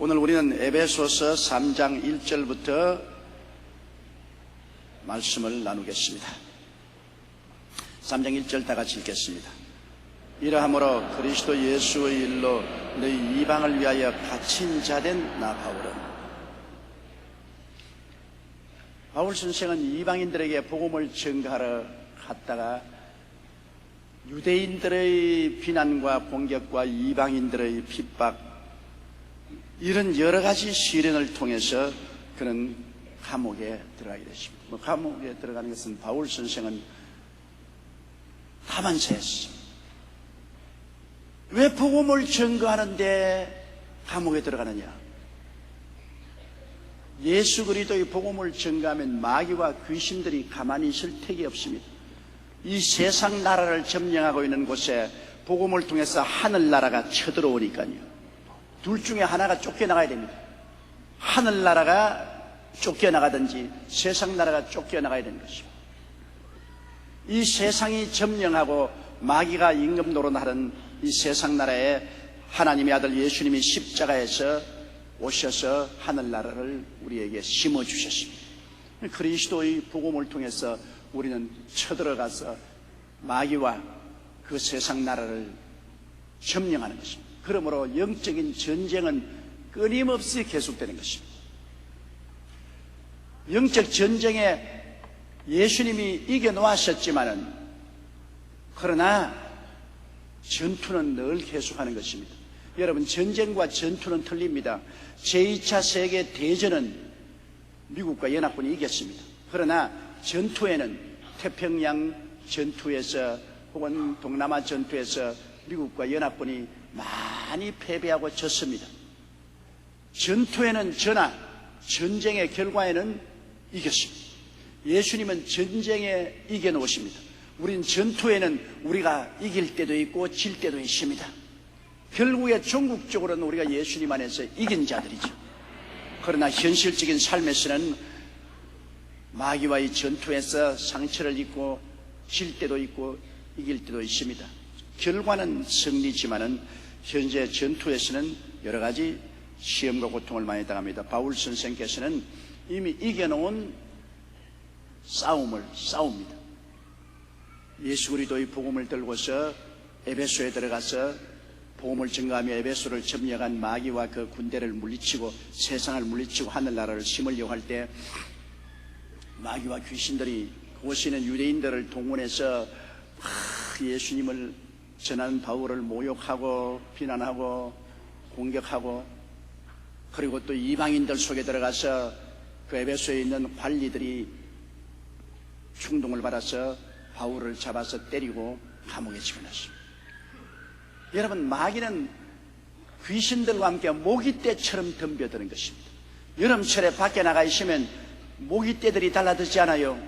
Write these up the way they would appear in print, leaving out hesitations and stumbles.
오늘 우리는 에베소서 3장 1절부터 말씀을 나누겠습니다. 3장 1절 다 같이 읽겠습니다. 이러함으로 그리스도 예수의 일로 너희 이방을 위하여 갇힌 자된 나 바울은. 바울 선생은 이방인들에게 복음을 전가하러 갔다가 유대인들의 비난과 공격과 이방인들의 핍박, 이런 여러 가지 시련을 통해서 그는 감옥에 들어가게 됐습니다. 감옥에 들어가는 것은 바울 선생은 다만세했습니다. 왜 복음을 전거하는데 감옥에 들어가느냐? 예수 그리스도의 복음을 전거하면 마귀와 귀신들이 가만히 있을 택이 없습니다. 이 세상 나라를 점령하고 있는 곳에 복음을 통해서 하늘나라가 쳐들어오니까요. 둘 중에 하나가 쫓겨나가야 됩니다. 하늘나라가 쫓겨나가든지 세상 나라가 쫓겨나가야 되는 것입니다. 이 세상이 점령하고 마귀가 임금 노릇하는 이 세상 나라에 하나님의 아들 예수님이 십자가에서 오셔서 하늘나라를 우리에게 심어주셨습니다. 그리스도의 복음을 통해서 우리는 쳐들어가서 마귀와 그 세상 나라를 점령하는 것입니다. 그러므로 영적인 전쟁은 끊임없이 계속되는 것입니다. 영적 전쟁에 예수님이 이겨놓으셨지만은, 그러나 전투는 늘 계속하는 것입니다. 여러분, 전쟁과 전투는 틀립니다. 제2차 세계 대전은 미국과 연합군이 이겼습니다. 그러나 전투에는 태평양 전투에서 혹은 동남아 전투에서 미국과 연합군이 많이 패배하고 졌습니다. 전투에는 저나 전쟁의 결과에는 이겼습니다. 예수님은 전쟁에 이겨놓으십니다. 우린 전투에는 우리가 이길 때도 있고 질 때도 있습니다. 결국에 종국적으로는 우리가 예수님 안에서 이긴 자들이죠. 그러나 현실적인 삶에서는 마귀와의 전투에서 상처를 입고 질 때도 있고 이길 때도 있습니다. 결과는 승리지만은 현재 전투에서는 여러 가지 시험과 고통을 많이 당합니다. 바울 선생께서는 이미 이겨놓은 싸움을 싸웁니다. 예수 그리스도의 복음을 들고서 에베소에 들어가서 복음을 증거하며 에베소를 점령한 마귀와 그 군대를 물리치고 세상을 물리치고 하늘나라를 심으려고 할 때 마귀와 귀신들이 그곳에 있는 유대인들을 동원해서 예수님을 전하는 바울을 모욕하고 비난하고 공격하고, 그리고 또 이방인들 속에 들어가서 그 에베소에 있는 관리들이 충동을 받아서 바울을 잡아서 때리고 감옥에 집어넣습니다. 여러분, 마귀는 귀신들과 함께 모기떼처럼 덤벼드는 것입니다. 여름철에 밖에 나가 있으면 모기떼들이 달라들지 않아요?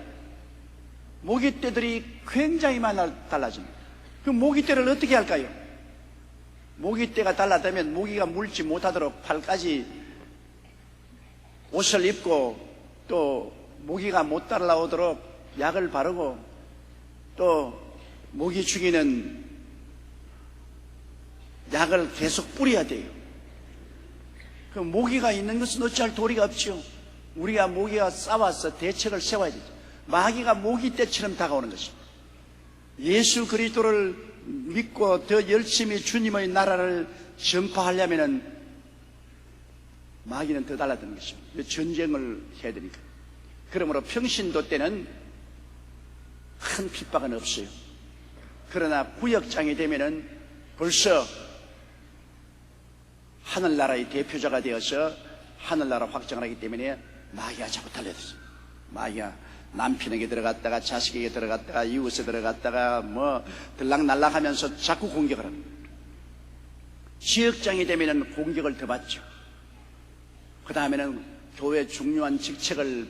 모기떼들이 굉장히 많이 달라집니다. 그 모기떼를 어떻게 할까요? 모기떼가 달라들면 모기가 물지 못하도록 팔까지 옷을 입고, 또 모기가 못 따라오도록 약을 바르고, 또 모기 죽이는 약을 계속 뿌려야 돼요. 그 모기가 있는 것은 어찌할 도리가 없죠. 우리가 모기가 싸워서 대책을 세워야 되죠. 마귀가 모기떼처럼 다가오는 것입니다. 예수 그리스도를 믿고 더 열심히 주님의 나라를 전파하려면 마귀는 더 달라드는 것입니다. 전쟁을 해야 되니까. 그러므로 평신도 때는 큰 핍박은 없어요. 그러나 구역장이 되면은 벌써 하늘나라의 대표자가 되어서 하늘나라 확장을 하기 때문에 마귀가 자꾸 달려들어요. 마귀가 남편에게 들어갔다가 자식에게 들어갔다가 이웃에 들어갔다가 들락날락 하면서 자꾸 공격을 합니다. 지역장이 되면은 공격을 더 받죠. 그 다음에는 교회 중요한 직책을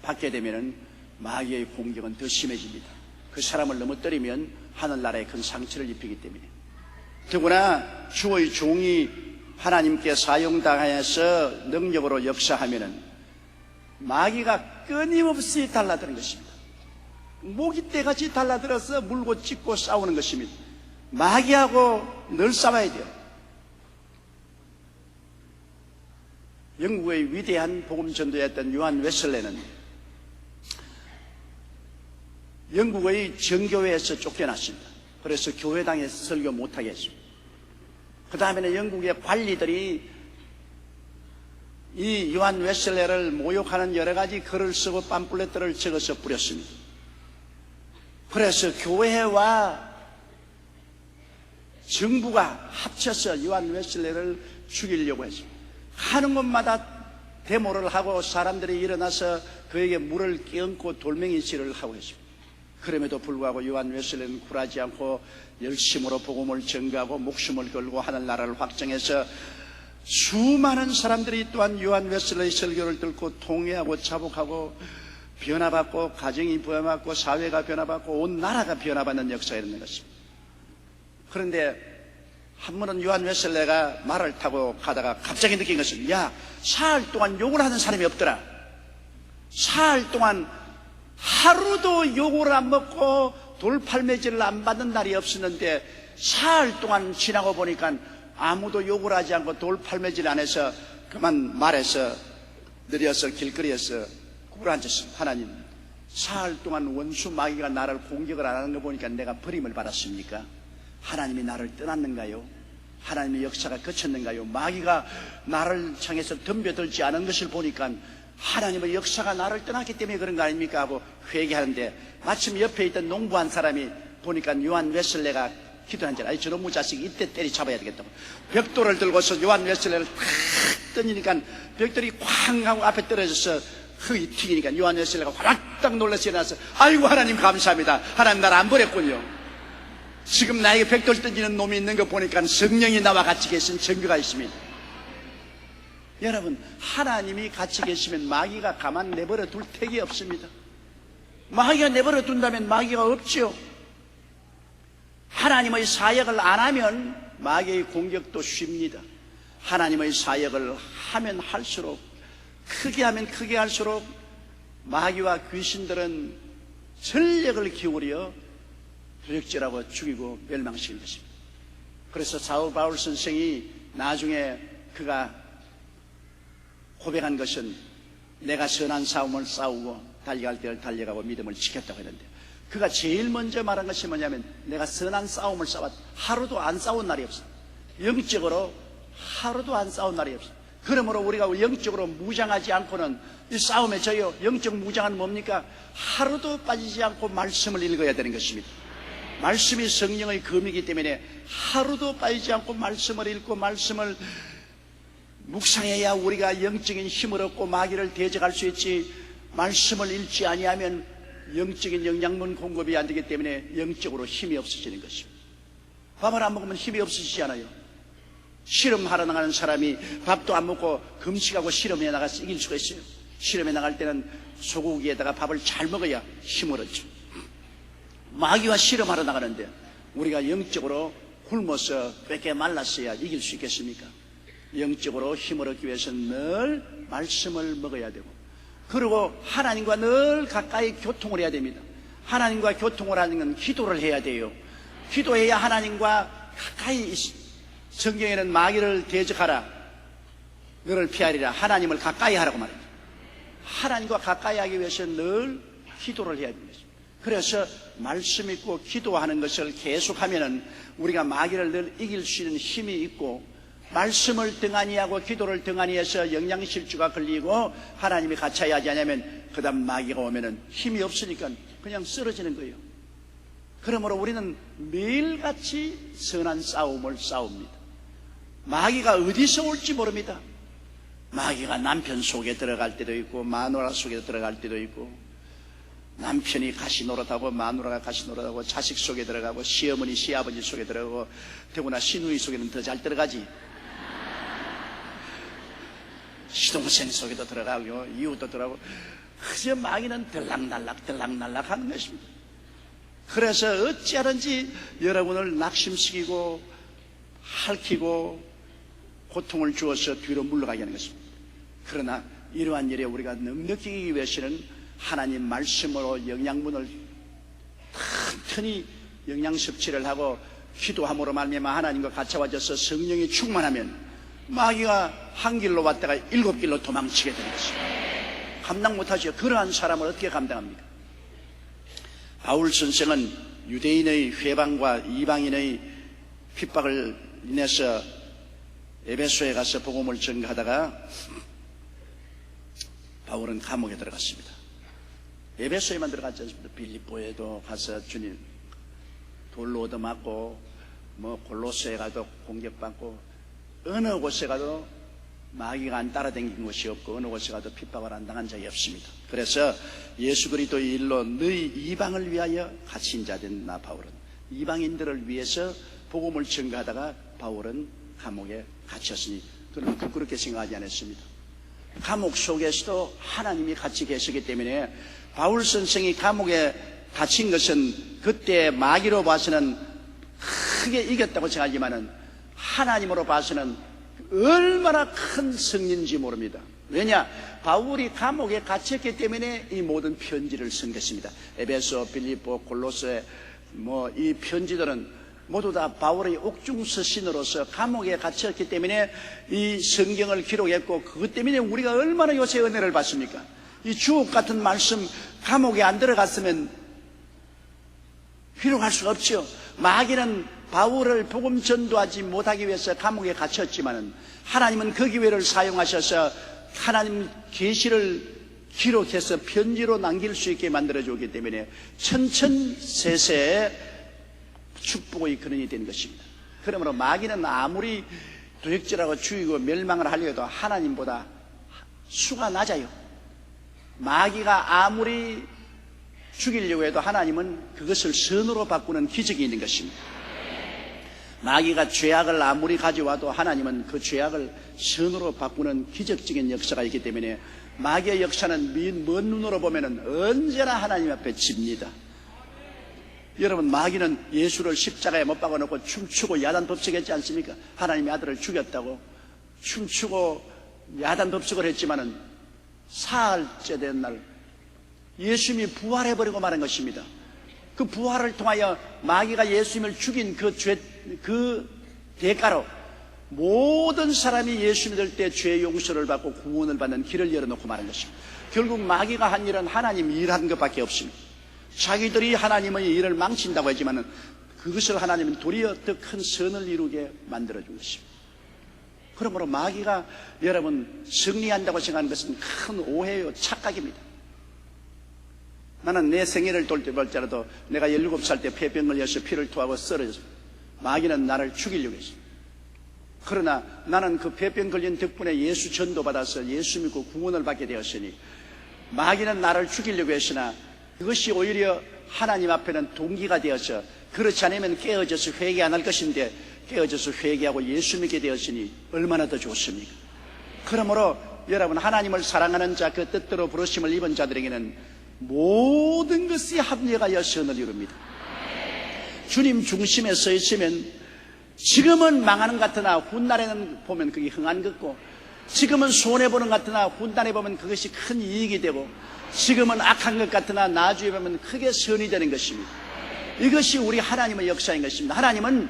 받게 되면은 마귀의 공격은 더 심해집니다. 그 사람을 넘어뜨리면 하늘나라에 큰 상처를 입히기 때문에. 더구나 주의 종이 하나님께 사용당하여서 능력으로 역사하면은 마귀가 끊임없이 달라드는 것입니다. 모기떼같이 달라들어서 물고 찢고 싸우는 것입니다. 마귀하고 늘 싸워야 돼요. 영국의 위대한 복음 전도였던 요한 웨슬레는 영국의 정교회에서 쫓겨났습니다. 그래서 교회당에서 설교 못하게 했습니다. 그 다음에는 영국의 관리들이 이 요한 웨슬레를 모욕하는 여러 가지 글을 쓰고 팜플렛들을 적어서 뿌렸습니다. 그래서 교회와 정부가 합쳐서 요한 웨슬레를 죽이려고 했습니다. 하는 곳마다 데모를 하고 사람들이 일어나서 그에게 물을 끼얹고 돌멩이질을 하고 있습니다. 그럼에도 불구하고 요한 웨슬레는 굴하지 않고 열심으로 복음을 전가하고 목숨을 걸고 하늘나라를 확정해서 수많은 사람들이 또한 요한 웨슬레의 설교를 듣고 통회하고 자복하고 변화받고 가정이 변화받고 사회가 변화받고 온 나라가 변화받는 역사가 있는 것입니다. 그런데 한 번은 요한 웨슬레가 말을 타고 가다가 갑자기 느낀 것은, 야, 사흘 동안 욕을 하는 사람이 없더라. 사흘 동안 하루도 욕을 안 먹고 돌팔매질을 안 받는 날이 없었는데 사흘 동안 지나고 보니까 아무도 욕을 하지 않고 돌팔매질 안 해서 그만 말해서 느려서 길거리에서 꿇어앉았습니다. 하나님, 사흘 동안 원수 마귀가 나를 공격을 안 하는 거 보니까 내가 버림을 받았습니까? 하나님이 나를 떠났는가요? 하나님의 역사가 그쳤는가요? 마귀가 나를 향해서 덤벼들지 않은 것을 보니까 하나님의 역사가 나를 떠났기 때문에 그런 거 아닙니까? 하고 회개하는데 마침 옆에 있던 농부한 사람이 보니까 요한 웨슬레가 기도한 줄, 아니 저놈의 자식 이때 때리 잡아야 되겠다고 벽돌을 들고서 요한 웨슬레를 탁 던지니까 벽돌이 쾅 하고 앞에 떨어져서 흙이 튀기니까 요한 웨슬레가 화락딱 놀라서 일어나서, 아이고 하나님 감사합니다. 하나님 나를 안 버렸군요. 지금 나에게 벽돌 던지는 놈이 있는 거 보니까 성령이 나와 같이 계신 증거가 있습니다. 여러분, 하나님이 같이 계시면 마귀가 가만 내버려 둘 택이 없습니다. 마귀가 내버려 둔다면 마귀가 없죠. 하나님의 사역을 안 하면 마귀의 공격도 쉽니다. 하나님의 사역을 하면 할수록, 크게 하면 크게 할수록 마귀와 귀신들은 전력을 기울여 도적질하고 죽이고 멸망시킨 것입니다. 그래서 사울 바울 선생이 나중에 그가 고백한 것은, 내가 선한 싸움을 싸우고 달려갈 때를 달려가고 믿음을 지켰다고 했는데, 그가 제일 먼저 말한 것이 뭐냐면, 내가 선한 싸움을 싸웠다. 하루도 안 싸운 날이 없어. 영적으로 하루도 안 싸운 날이 없어. 그러므로 우리가 영적으로 무장하지 않고는 이 싸움에 져요. 영적 무장은 뭡니까? 하루도 빠지지 않고 말씀을 읽어야 되는 것입니다. 말씀이 성령의 검이기 때문에 하루도 빠지지 않고 말씀을 읽고 말씀을 묵상해야 우리가 영적인 힘을 얻고 마귀를 대적할 수 있지, 말씀을 읽지 아니하면 영적인 영양분 공급이 안 되기 때문에 영적으로 힘이 없어지는 것입니다. 밥을 안 먹으면 힘이 없어지지 않아요. 실험하러 나가는 사람이 밥도 안 먹고 금식하고 실험에 나가서 이길 수가 있어요. 실험에 나갈 때는 소고기에다가 밥을 잘 먹어야 힘을 얻죠. 마귀와 실험하러 나가는데 우리가 영적으로 굶어서 뺏게 말랐어야 이길 수 있겠습니까? 영적으로 힘을 얻기 위해서는 늘 말씀을 먹어야 되고, 그리고 하나님과 늘 가까이 교통을 해야 됩니다. 하나님과 교통을 하는 건 기도를 해야 돼요. 기도해야 하나님과 가까이 있습니다. 성경에는 마귀를 대적하라, 너를 피하리라, 하나님을 가까이 하라고 말합니다. 하나님과 가까이 하기 위해서는 늘 기도를 해야 됩니다. 그래서 말씀 있고 기도하는 것을 계속하면은 우리가 마귀를 늘 이길 수 있는 힘이 있고, 말씀을 등한히 하고 기도를 등한히 해서 영양실조가 걸리고 하나님이 같이 하지 않으면 그 다음 마귀가 오면은 힘이 없으니까 그냥 쓰러지는 거예요. 그러므로 우리는 매일같이 선한 싸움을 싸웁니다. 마귀가 어디서 올지 모릅니다. 마귀가 남편 속에 들어갈 때도 있고 마누라 속에 들어갈 때도 있고, 남편이 가시 노릇하고 마누라가 가시 노릇하고 자식 속에 들어가고 시어머니 시아버지 속에 들어가고, 더구나 시누이 속에는 더 잘 들어가지. 시동생 속에도 들어가고 이웃도 들어가고, 그저 마귀는 들락날락 하는 것입니다. 그래서 어찌하든지 여러분을 낙심시키고 핥히고 고통을 주어서 뒤로 물러가게 하는 것입니다. 그러나 이러한 일에 우리가 넉넉히 이기기 위해서는 하나님 말씀으로 영양분을 튼튼히 영양 섭취를 하고 기도함으로 말미암아 하나님과 같이 와져서 성령이 충만하면 마귀가 한 길로 왔다가 7길로 도망치게 되는 것입니다. 감당 못하죠. 그러한 사람을 어떻게 감당합니까? 바울 선생은 유대인의 회방과 이방인의 핍박을 인해서 에베소에 가서 복음을 전가하다가 바울은 감옥에 들어갔습니다. 에베소에만 들어갔지 않습니까? 빌립보에도 가서 주님 돌로 얻어맞고 골로새에 가도 공격받고 어느 곳에 가도 마귀가 안 따라다닌 곳이 없고 어느 곳에 가도 핍박을 안 당한 적이 없습니다. 그래서 예수 그리스도의 일로 너희 이방을 위하여 갇힌 자된 나 바울은 이방인들을 위해서 복음을 전가하다가 바울은 감옥에 갇혔으니 그는 부끄럽게 생각하지 않았습니다. 감옥 속에서도 하나님이 같이 계시기 때문에 바울 선생이 감옥에 갇힌 것은 그때 마귀로 봐서는 크게 이겼다고 생각하지만은 하나님으로 봐서는 얼마나 큰 승리인지 모릅니다. 왜냐? 바울이 감옥에 갇혔기 때문에 이 모든 편지를 쓴 것입니다. 에베소, 빌립보, 골로새 이 편지들은 모두 다 바울의 옥중서신으로서 감옥에 갇혔기 때문에 이 성경을 기록했고 그것 때문에 우리가 얼마나 요새 은혜를 받습니까? 이 주옥 같은 말씀 감옥에 안 들어갔으면 기록할 수가 없죠. 마귀는 바울을 복음 전도하지 못하기 위해서 감옥에 갇혔지만은 하나님은 그 기회를 사용하셔서 하나님 계시를 기록해서 편지로 남길 수 있게 만들어주기 때문에 천천세세의 축복의 근원이 된 것입니다. 그러므로 마귀는 아무리 도적질하고 죽이고 멸망을 하려 해도 하나님보다 수가 낮아요. 마귀가 아무리 죽이려고 해도 하나님은 그것을 선으로 바꾸는 기적이 있는 것입니다. 마귀가 죄악을 아무리 가져와도 하나님은 그 죄악을 선으로 바꾸는 기적적인 역사가 있기 때문에 마귀의 역사는 먼 눈으로 보면 언제나 하나님 앞에 집니다. 여러분, 마귀는 예수를 십자가에 못 박아놓고 춤추고 야단법석했지 않습니까? 하나님의 아들을 죽였다고 춤추고 야단법석을 했지만은 사흘째 된 날 예수님이 부활해버리고 말한 것입니다. 그 부활을 통하여 마귀가 예수님을 죽인 그 대가로 모든 사람이 예수 믿을 때 죄 용서를 받고 구원을 받는 길을 열어놓고 말한 것입니다. 결국 마귀가 한 일은 하나님 일한 것밖에 없습니다. 자기들이 하나님의 일을 망친다고 했지만 그것을 하나님은 도리어 더 큰 선을 이루게 만들어준 것입니다. 그러므로 마귀가 여러분 승리한다고 생각하는 것은 큰 오해요, 착각입니다. 나는 내 생애를 돌 때 볼지라도 내가 17살 때 폐병 걸려서 피를 토하고 쓰러졌습니다. 마귀는 나를 죽이려고 했습니다. 그러나 나는 그 폐병 걸린 덕분에 예수 전도받아서 예수 믿고 구원을 받게 되었으니 마귀는 나를 죽이려고 했으나 그것이 오히려 하나님 앞에는 동기가 되어서 그렇지 않으면 깨어져서 회개 안 할 것인데 깨어져서 회개하고 예수 믿게 되었으니 얼마나 더 좋습니까? 그러므로 여러분, 하나님을 사랑하는 자, 그 뜻대로 부르심을 입은 자들에게는 모든 것이 합력하여 선을 이룹니다. 주님 중심에 서 있으면 지금은 망하는 것 같으나 훗날에는 보면 그게 흥한 것고, 지금은 손해보는 것 같으나 훗날에 보면 그것이 큰 이익이 되고, 지금은 악한 것 같으나 나중에 보면 크게 선이 되는 것입니다. 이것이 우리 하나님의 역사인 것입니다. 하나님은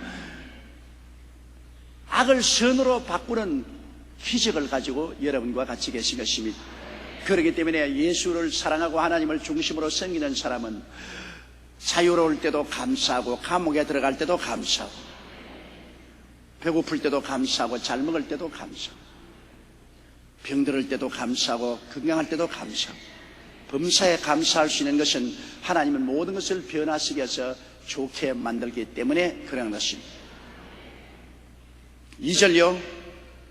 악을 선으로 바꾸는 기적을 가지고 여러분과 같이 계신 것입니다. 그렇기 때문에 예수를 사랑하고 하나님을 중심으로 섬기는 사람은 자유로울 때도 감사하고 감옥에 들어갈 때도 감사하고 배고플 때도 감사하고 잘 먹을 때도 감사하고 병들을 때도 감사하고 건강할 때도 감사하고 범사에 감사할 수 있는 것은 하나님은 모든 것을 변화시게 해서 좋게 만들기 때문에 그런 것입니다. 2절요.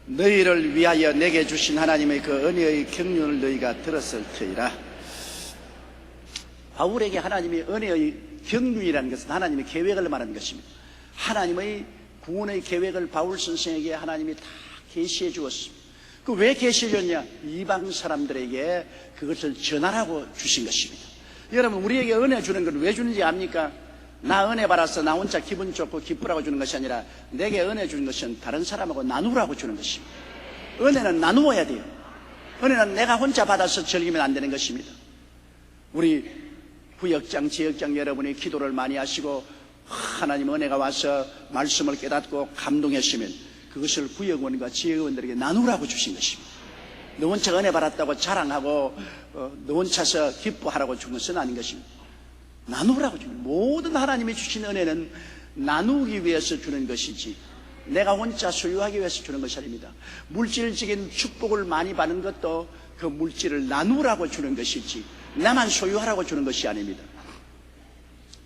너희를 위하여 내게 주신 하나님의 그 은혜의 경륜을 너희가 들었을 터이라. 바울에게 하나님의 은혜의 경륜이라는 것은 하나님의 계획을 말하는 것입니다. 하나님의 구원의 계획을 바울 선생에게 하나님이 다 계시해 주었습니다. 그 왜 계시해 줬냐? 이방 사람들에게 그것을 전하라고 주신 것입니다. 여러분, 우리에게 은혜 주는 건 왜 주는지 압니까? 나 은혜 받아서 나 혼자 기분 좋고 기쁘라고 주는 것이 아니라 내게 은혜 주는 것은 다른 사람하고 나누라고 주는 것입니다. 은혜는 나누어야 돼요. 은혜는 내가 혼자 받아서 즐기면 안 되는 것입니다. 우리 구역장, 지역장 여러분이 기도를 많이 하시고 하나님 은혜가 와서 말씀을 깨닫고 감동했으면 그것을 구역원과 지역원들에게 나누라고 주신 것입니다. 너 혼자 은혜 받았다고 자랑하고 너 혼자서 기뻐하라고 준 것은 아닌 것입니다. 나누라고 주는, 모든 하나님이 주신 은혜는 나누기 위해서 주는 것이지 내가 혼자 소유하기 위해서 주는 것이 아닙니다. 물질적인 축복을 많이 받는 것도 그 물질을 나누라고 주는 것이지 나만 소유하라고 주는 것이 아닙니다.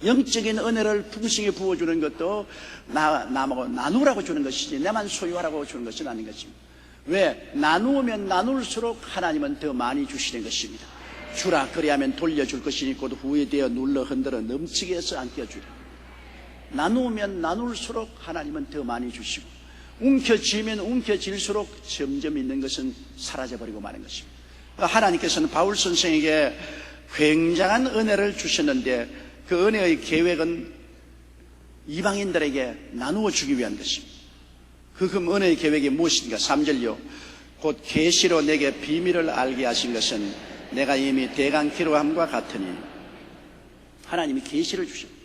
영적인 은혜를 풍성히 부어주는 것도 남하고 나누라고 주는 것이지 나만 소유하라고 주는 것은 아닌 것입니다. 왜? 나누면 나눌수록 하나님은 더 많이 주시는 것입니다. 주라 그리하면 돌려줄 것이니 곧 후회되어 눌러 흔들어 넘치게 해서 안 띄워주리라. 나누면 나눌수록 하나님은 더 많이 주시고 움켜쥐면 움켜질수록 점점 있는 것은 사라져버리고 마는 것입니다. 하나님께서는 바울 선생에게 굉장한 은혜를 주셨는데 그 은혜의 계획은 이방인들에게 나누어 주기 위한 것입니다. 그 은혜의 계획이 무엇인가? 3절요. 곧 계시로 내게 비밀을 알게 하신 것은 내가 이미 대강키로 함과 같으니. 하나님이 계시를 주셨습니다.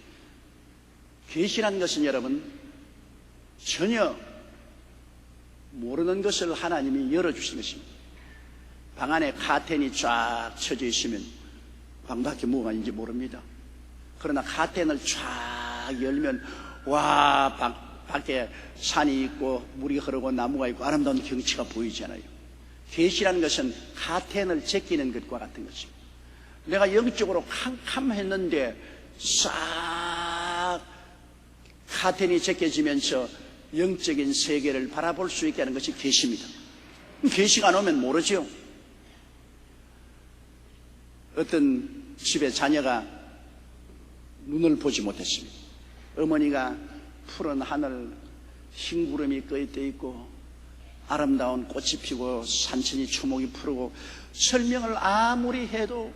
계시란 것은 여러분 전혀 모르는 것을 하나님이 열어주신 것입니다. 방 안에 카텐이 쫙 쳐져 있으면 방 밖에 뭐가 있는지 모릅니다. 그러나 카텐을 쫙 열면 와 밖에 산이 있고 물이 흐르고 나무가 있고 아름다운 경치가 보이잖아요. 계시라는 것은 카텐을 제끼는 것과 같은 것입니다. 내가 영적으로 캄캄했는데 싹 카텐이 제껴지면서 영적인 세계를 바라볼 수 있게 하는 것이 계시입니다. 계시가 안 오면 모르죠. 어떤 집에 자녀가 눈을 보지 못했습니다. 어머니가 푸른 하늘, 흰 구름이 끄떠 있고 아름다운 꽃이 피고 산천이 초목이 푸르고 설명을 아무리 해도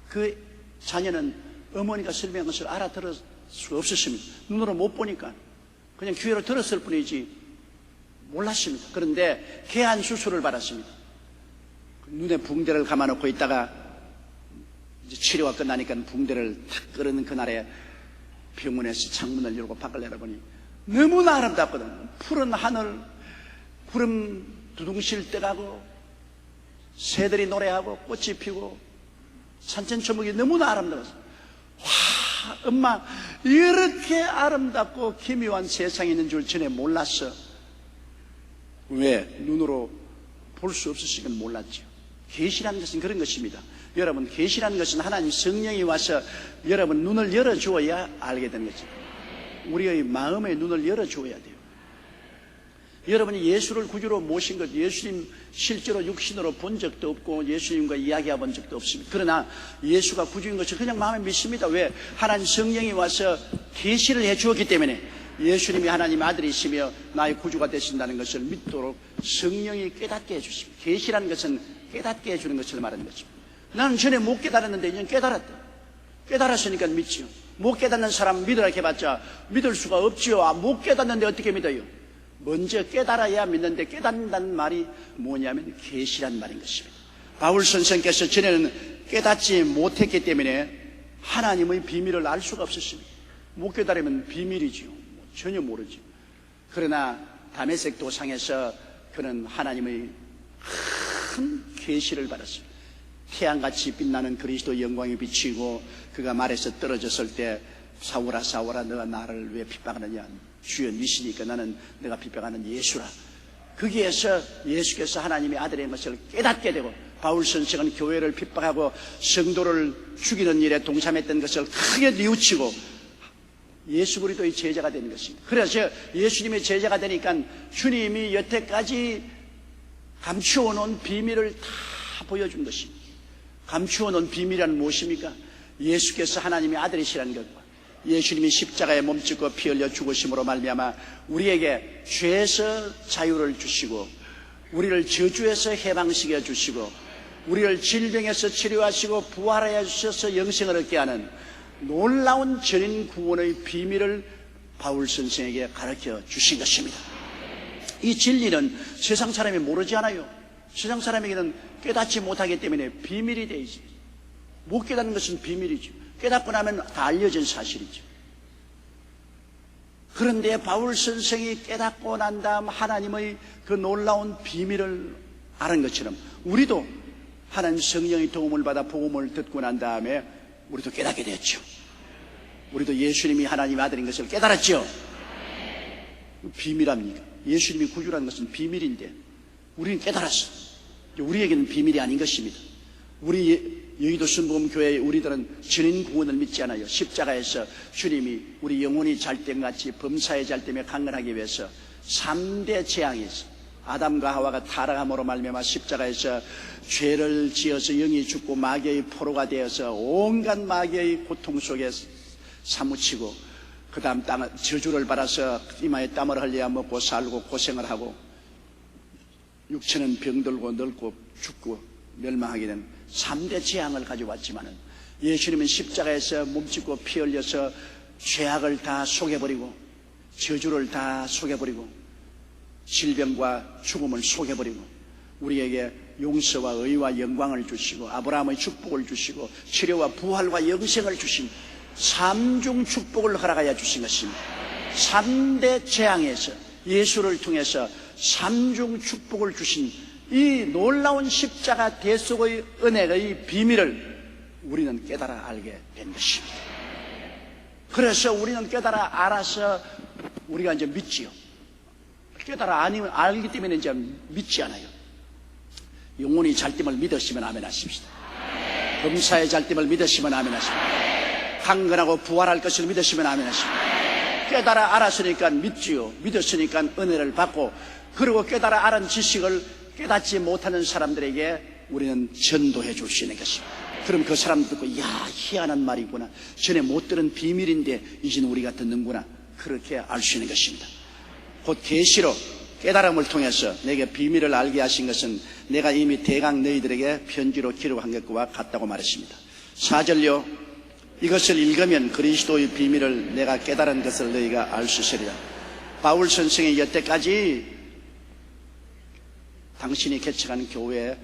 그 자녀는 어머니가 설명한 것을 알아들을 수가 없었습니다. 눈으로 못 보니까 그냥 귀로 들었을 뿐이지 몰랐습니다. 그런데 개안 수술을 받았습니다. 눈에 붕대를 감아놓고 있다가 이제 치료가 끝나니까 붕대를 탁 끌어는 그날에 병원에서 창문을 열고 밖을 내다보니 너무나 아름답거든. 푸른 하늘, 구름 두둥실 떠가고 새들이 노래하고 꽃이 피고 산천초목이 너무나 아름다웠어. 와, 엄마 이렇게 아름답고 기묘한 세상이 있는 줄 전에 몰랐어. 왜? 눈으로 볼 수 없으시니까 몰랐죠. 계시라는 것은 그런 것입니다. 여러분, 계시라는 것은 하나님 성령이 와서 여러분 눈을 열어주어야 알게 되는 거죠. 우리의 마음의 눈을 열어주어야 돼요. 여러분이 예수를 구주로 모신 것, 예수님 실제로 육신으로 본 적도 없고 예수님과 이야기해 본 적도 없습니다. 그러나 예수가 구주인 것을 그냥 마음에 믿습니다. 왜? 하나님 성령이 와서 계시를 해 주었기 때문에 예수님이 하나님의 아들이시며 나의 구주가 되신다는 것을 믿도록 성령이 깨닫게 해주십니다. 계시라는 것은 깨닫게 해주는 것을 말하는 것입니다. 나는 전에 못 깨달았는데 이제 깨달았다. 깨달았으니까 믿지요. 못 깨닫는 사람 믿으라 해봤자 믿을 수가 없지요. 못 깨닫는데 어떻게 믿어요? 먼저 깨달아야 믿는데 깨닫는다는 말이 뭐냐면 계시란 말인 것입니다. 바울 선생께서 전에는 깨닫지 못했기 때문에 하나님의 비밀을 알 수가 없었습니다. 못 깨달으면 비밀이지요. 전혀 모르죠. 그러나 다메섹 도상에서 그는 하나님의 큰 계시를 받았습니다. 태양같이 빛나는 그리스도 영광이 비치고 그가 말에서 떨어졌을 때 사울아 사울아 너가 나를 왜 핍박하느냐. 주여 니시니까 나는 내가 핍박하는 예수라. 거기에서 예수께서 하나님의 아들인 것을 깨닫게 되고 바울 선생은 교회를 핍박하고 성도를 죽이는 일에 동참했던 것을 크게 뉘우치고 예수 그리스도의 제자가 되는 것입니다. 그래서 예수님의 제자가 되니까 주님이 여태까지 감추어 놓은 비밀을 다 보여준 것입니다. 감추어 놓은 비밀이란 무엇입니까? 예수께서 하나님의 아들이시라는 것과 예수님이 십자가에 몸짓고 피 흘려 죽으심으로 말미암아 우리에게 죄에서 자유를 주시고 우리를 저주에서 해방시켜 주시고 우리를 질병에서 치료하시고 부활하여 주셔서 영생을 얻게 하는 놀라운 전인 구원의 비밀을 바울 선생에게 가르쳐 주신 것입니다. 이 진리는 세상 사람이 모르지 않아요. 세상 사람에게는 깨닫지 못하기 때문에 비밀이 되어 있어요. 못 깨닫는 것은 비밀이죠. 깨닫고 나면 다 알려진 사실이죠. 그런데 바울 선생이 깨닫고 난 다음 하나님의 그 놀라운 비밀을 아는 것처럼 우리도 하나님 성령의 도움을 받아 복음을 듣고 난 다음에 우리도 깨닫게 되었죠. 우리도 예수님이 하나님의 아들인 것을 깨달았죠. 비밀합니까? 예수님이 구주라는 것은 비밀인데 우리는 깨달았어. 우리에게는 비밀이 아닌 것입니다. 우리 여의도 순복음교회의 우리들은 전인 구원을 믿지 않아요. 십자가에서 주님이 우리 영혼이 잘됨같이 범사의 잘됨에 강건하기 위해서 3대 재앙에서 아담과 하와가 타락함으로 말미암아 십자가에서 죄를 지어서 영이 죽고 마귀의 포로가 되어서 온갖 마귀의 고통 속에 사무치고 그 다음 저주를 받아서 이마에 땀을 흘려야 먹고 살고 고생을 하고 육체는 병들고 늙고 죽고 멸망하게 된 3대 재앙을 가져왔지만은 예수님은 십자가에서 몸짓고 피 흘려서 죄악을 다 속여버리고 저주를 다 속여버리고 질병과 죽음을 속여버리고 우리에게 용서와 의와 영광을 주시고 아브라함의 축복을 주시고 치료와 부활과 영생을 주신 삼중 축복을 허락하여 주신 것입니다. 3대 재앙에서 예수를 통해서 삼중 축복을 주신 이 놀라운 십자가 대속의 은혜의 비밀을 우리는 깨달아 알게 된 것입니다. 그래서 우리는 깨달아 알아서 우리가 이제 믿지요. 깨달아 아니면 알기 때문에 이제 믿지 않아요. 영혼이 잘됨을 믿으시면 아멘 하십시다. 범사의 잘됨을 믿으시면 아멘 하십시다. 강건하고 부활할 것을 믿으시면 아멘 하십시다. 깨달아 알았으니까 믿지요. 믿었으니까 은혜를 받고 그리고 깨달아 알은 지식을 깨닫지 못하는 사람들에게 우리는 전도해 줄 수 있는 것입니다. 그럼 그 사람들 듣고 야 희한한 말이구나. 전에 못 들은 비밀인데 이제는 우리가 듣는구나. 그렇게 알 수 있는 것입니다. 곧 계시로 깨달음을 통해서 내게 비밀을 알게 하신 것은 내가 이미 대강 너희들에게 편지로 기록한 것과 같다고 말했습니다. 4절요. 이것을 읽으면 그리스도의 비밀을 내가 깨달은 것을 너희가 알 수 있으리라. 바울 선생이 여태까지 당신이 개척한 교회에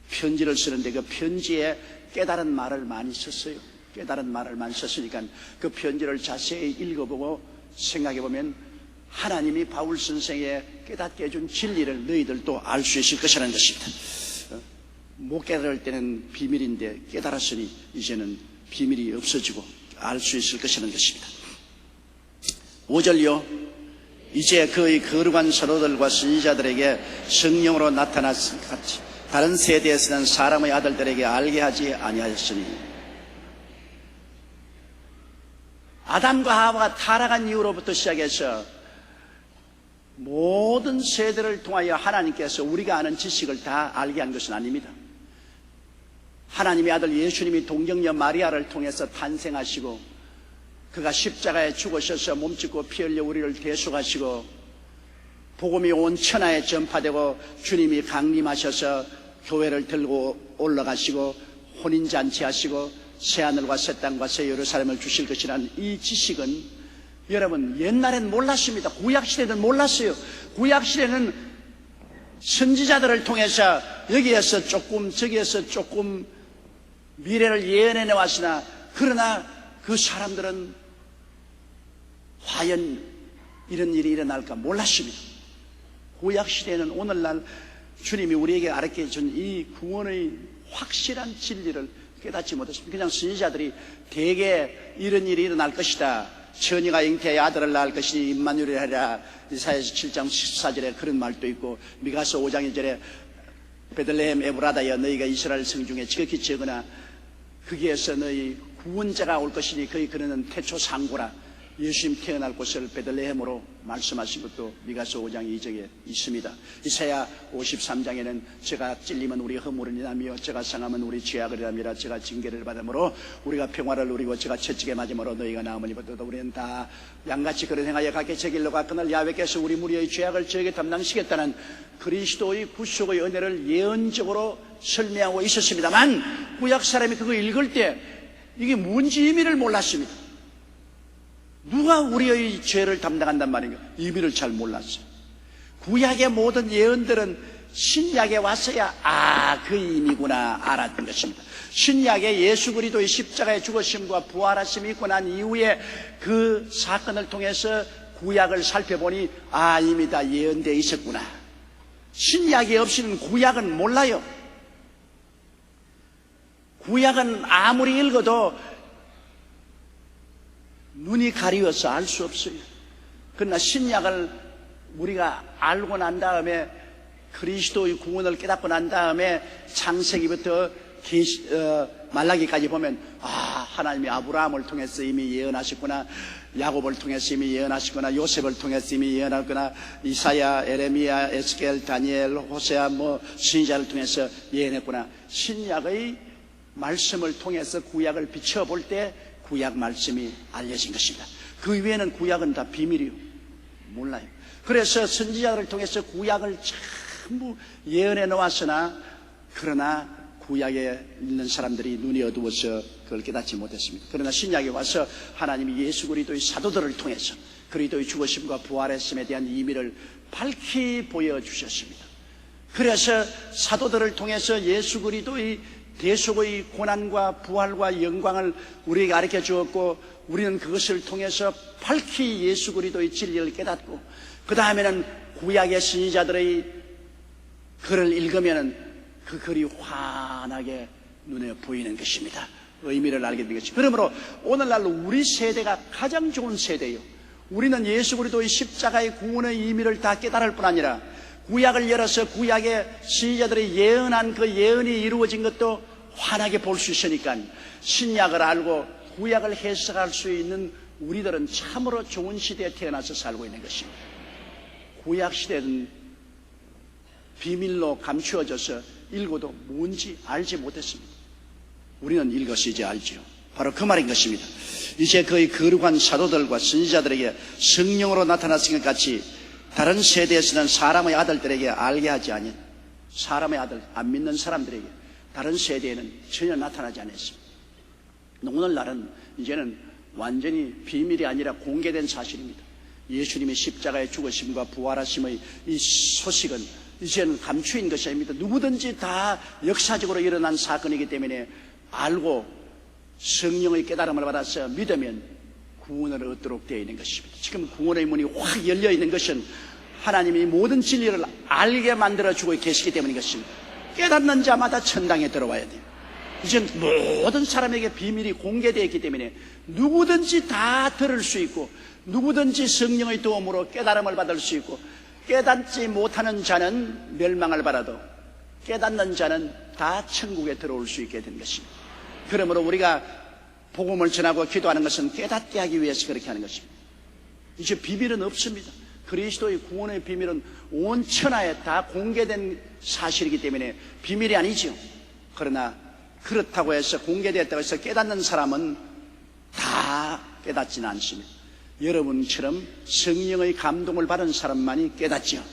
편지를 쓰는데 그 편지에 깨달은 말을 많이 썼어요. 깨달은 말을 많이 썼으니까 그 편지를 자세히 읽어보고 생각해보면 하나님이 바울 선생에 깨닫게 해준 진리를 너희들도 알 수 있을 것이라는 것입니다. 못 깨달을 때는 비밀인데 깨달았으니 이제는 비밀이 없어지고 알 수 있을 것이라는 것입니다. 5절요. 이제 그의 거룩한 사도들과 선지자들에게 성령으로 나타났을 같이 다른 세대에서는 사람의 아들들에게 알게 하지 아니하였으니 아담과 하와가 타락한 이후로부터 시작해서 모든 세대를 통하여 하나님께서 우리가 아는 지식을 다 알게 한 것은 아닙니다. 하나님의 아들 예수님이 동정녀 마리아를 통해서 탄생하시고 그가 십자가에 죽으셔서 몸짓고 피 흘려 우리를 대속하시고 복음이 온 천하에 전파되고 주님이 강림하셔서 교회를 들고 올라가시고 혼인잔치하시고 새하늘과 새 땅과 새 예루살렘을 주실 것이라는 이 지식은 여러분 옛날엔 몰랐습니다. 구약시대는 몰랐어요. 구약시대는 선지자들을 통해서 여기에서 조금 저기에서 조금 미래를 예언해 내왔으나 그러나 그 사람들은 과연 이런 일이 일어날까 몰랐습니다. 구약시대에는 오늘날 주님이 우리에게 가르쳐준 이 구원의 확실한 진리를 깨닫지 못했습니다. 그냥 선지자들이 대개 이런 일이 일어날 것이다. 처녀가 잉태의 아들을 낳을 것이니 임마누엘이라 하라. 이사야서 7장 14절에 그런 말도 있고 미가서 5장 1절에 베들레헴 에브라다여 너희가 이스라엘 성 중에 지극히 적으나 거기에서 너희 구원자가 올 것이니 거기 그는 태초 상고라. 예수님 태어날 곳을 베들레헴으로 말씀하신 것도 미가서 5장 2절에 있습니다. 이사야 53장에는 제가 찔리면 우리 허물을 인하며 제가 상하면 우리 죄악을 인하미라. 제가 징계를 받으므로 우리가 평화를 누리고 제가 채찍에 맞음으로 너희가 나음을 입었다. 우리는 다 양같이 그런 행하여 각기 제 길로 갔거늘 야훼께서 우리 무리의 죄악을 저에게 담당시겠다는 그리스도의 구속의 은혜를 예언적으로 설명하고 있었습니다만 구약 사람이 그거 읽을 때 이게 뭔지 의미를 몰랐습니다. 누가 우리의 죄를 담당한단 말인가? 의미를 잘 몰랐어요. 구약의 모든 예언들은 신약에 왔어야 그 의미구나 알았던 것입니다. 신약에 예수 그리스도의 십자가의 죽으심과 부활하심이 있고 난 이후에 그 사건을 통해서 구약을 살펴보니 이미 다 예언되어 있었구나. 신약이 없이는 구약은 몰라요. 구약은 아무리 읽어도 눈이 가리워서 알 수 없어요. 그러나 신약을 우리가 알고 난 다음에 그리스도의 구원을 깨닫고 난 다음에 창세기부터 말라기까지 보면 하나님이 아브라함을 통해서 이미 예언하셨구나, 야곱을 통해서 이미 예언하셨구나, 요셉을 통해서 이미 예언하거나, 이사야, 에레미야, 에스겔, 다니엘, 호세아 선지자를 통해서 예언했구나. 신약의 말씀을 통해서 구약을 비춰볼 때 구약 말씀이 알려진 것입니다. 그 위에는 구약은 다 비밀이요, 몰라요. 그래서 선지자를 통해서 구약을 전부 예언해 놓았으나 그러나 구약에 있는 사람들이 눈이 어두워서 그걸 깨닫지 못했습니다. 그러나 신약에 와서 하나님이 예수 그리스도의 사도들을 통해서 그리스도의 죽으심과 부활했음에 대한 의미를 밝히 보여주셨습니다. 그래서 사도들을 통해서 예수 그리스도의 대속의 고난과 부활과 영광을 우리에게 가르쳐 주었고, 우리는 그것을 통해서 밝히 예수 그리스도의 진리를 깨닫고, 그 다음에는 구약의 선지자들의 글을 읽으면 그 글이 환하게 눈에 보이는 것입니다. 의미를 알게 된 것입니다. 그러므로 오늘날 우리 세대가 가장 좋은 세대예요. 우리는 예수 그리스도의 십자가의 구원의 의미를 다 깨달을 뿐 아니라 구약을 열어서 구약의 선지자들이 예언한 그 예언이 이루어진 것도 환하게 볼 수 있으니까 신약을 알고 구약을 해석할 수 있는 우리들은 참으로 좋은 시대에 태어나서 살고 있는 것입니다. 구약 시대는 비밀로 감추어져서 읽어도 뭔지 알지 못했습니다. 우리는 읽어서 이제 알지요. 바로 그 말인 것입니다. 이제 그의 거룩한 사도들과 선지자들에게 성령으로 나타났은 것 같이 다른 세대에서는 사람의 아들들에게 알게 하지 아닌, 사람의 아들 안 믿는 사람들에게 다른 세대에는 전혀 나타나지 않았습니다. 오늘날은 이제는 완전히 비밀이 아니라 공개된 사실입니다. 예수님의 십자가의 죽으심과 부활하심의 이 소식은 이제는 감추인 것이 아닙니다. 누구든지 다 역사적으로 일어난 사건이기 때문에 알고 성령의 깨달음을 받아서 믿으면 구원을 얻도록 되어 있는 것입니다. 지금 구원의 문이 확 열려 있는 것은 하나님이 모든 진리를 알게 만들어주고 계시기 때문인 것입니다. 깨닫는 자마다 천당에 들어와야 돼요. 이젠 모든 사람에게 비밀이 공개되어 있기 때문에 누구든지 다 들을 수 있고, 누구든지 성령의 도움으로 깨달음을 받을 수 있고, 깨닫지 못하는 자는 멸망을 받아도 깨닫는 자는 다 천국에 들어올 수 있게 된 것입니다. 그러므로 우리가 복음을 전하고 기도하는 것은 깨닫게 하기 위해서 그렇게 하는 것입니다. 이제 비밀은 없습니다. 그리스도의 구원의 비밀은 온 천하에 다 공개된 사실이기 때문에 비밀이 아니죠. 그러나 그렇다고 해서 공개되었다고 해서 깨닫는 사람은 다 깨닫지는 않습니다. 여러분처럼 성령의 감동을 받은 사람만이 깨닫죠.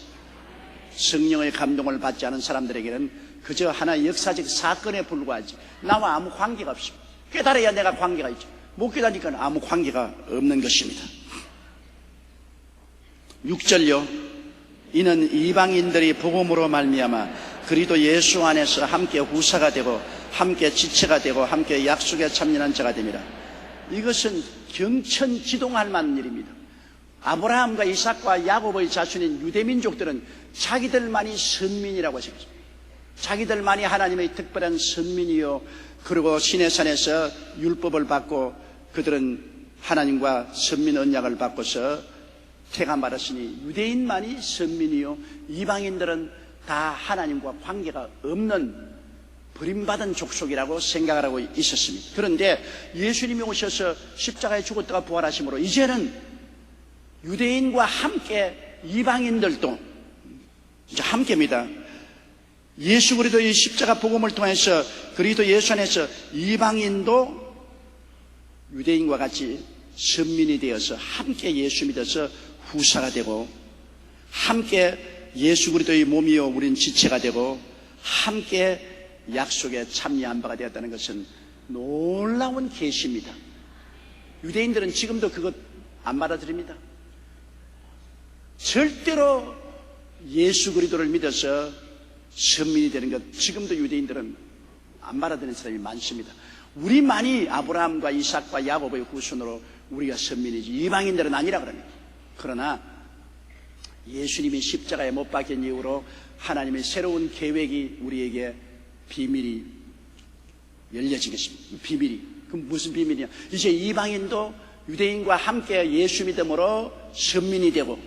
성령의 감동을 받지 않은 사람들에게는 그저 하나의 역사적 사건에 불과하지 나와 아무 관계가 없습니다. 깨달아야 내가 관계가 있죠. 못 깨닫으니까 아무 관계가 없는 것입니다. 6절요. 이는 이방인들이 복음으로 말미암아 그리스도 예수 안에서 함께 후사가 되고 함께 지체가 되고 함께 약속에 참여한 자가 됩니다. 이것은 경천지동할 만한 일입니다. 아브라함과 이삭과 야곱의 자손인 유대민족들은 자기들만이 선민이라고 생각합니다. 자기들만이 하나님의 특별한 선민이요, 그리고 시내산에서 율법을 받고 그들은 하나님과 선민 언약을 받고서 태가 말았으니 유대인만이 선민이요, 이방인들은 다 하나님과 관계가 없는 버림받은 족속이라고 생각을 하고 있었습니다. 그런데 예수님이 오셔서 십자가에 죽었다가 부활하심으로 이제는 유대인과 함께 이방인들도 이제 함께입니다. 예수 그리스도의 십자가 복음을 통해서 그리스도 예수 안에서 이방인도 유대인과 같이 선민이 되어서 함께 예수 믿어서 후사가 되고, 함께 예수 그리스도의 몸이요 우린 지체가 되고, 함께 약속에 참여한 바가 되었다는 것은 놀라운 계시입니다. 유대인들은 지금도 그것 안 받아들입니다. 절대로 예수 그리스도를 믿어서 선민이 되는 것, 지금도 유대인들은 안 받아들이는 사람이 많습니다. 우리만이 아브라함과 이삭과 야곱의 후손으로 우리가 선민이지 이방인들은 아니라 그럽니다. 그러나 예수님이 십자가에 못 박힌 이후로 하나님의 새로운 계획이 우리에게 비밀이 열려진 것입니다. 비밀이. 그럼 무슨 비밀이냐? 이제 이방인도 유대인과 함께 예수 믿음으로 선민이 되고,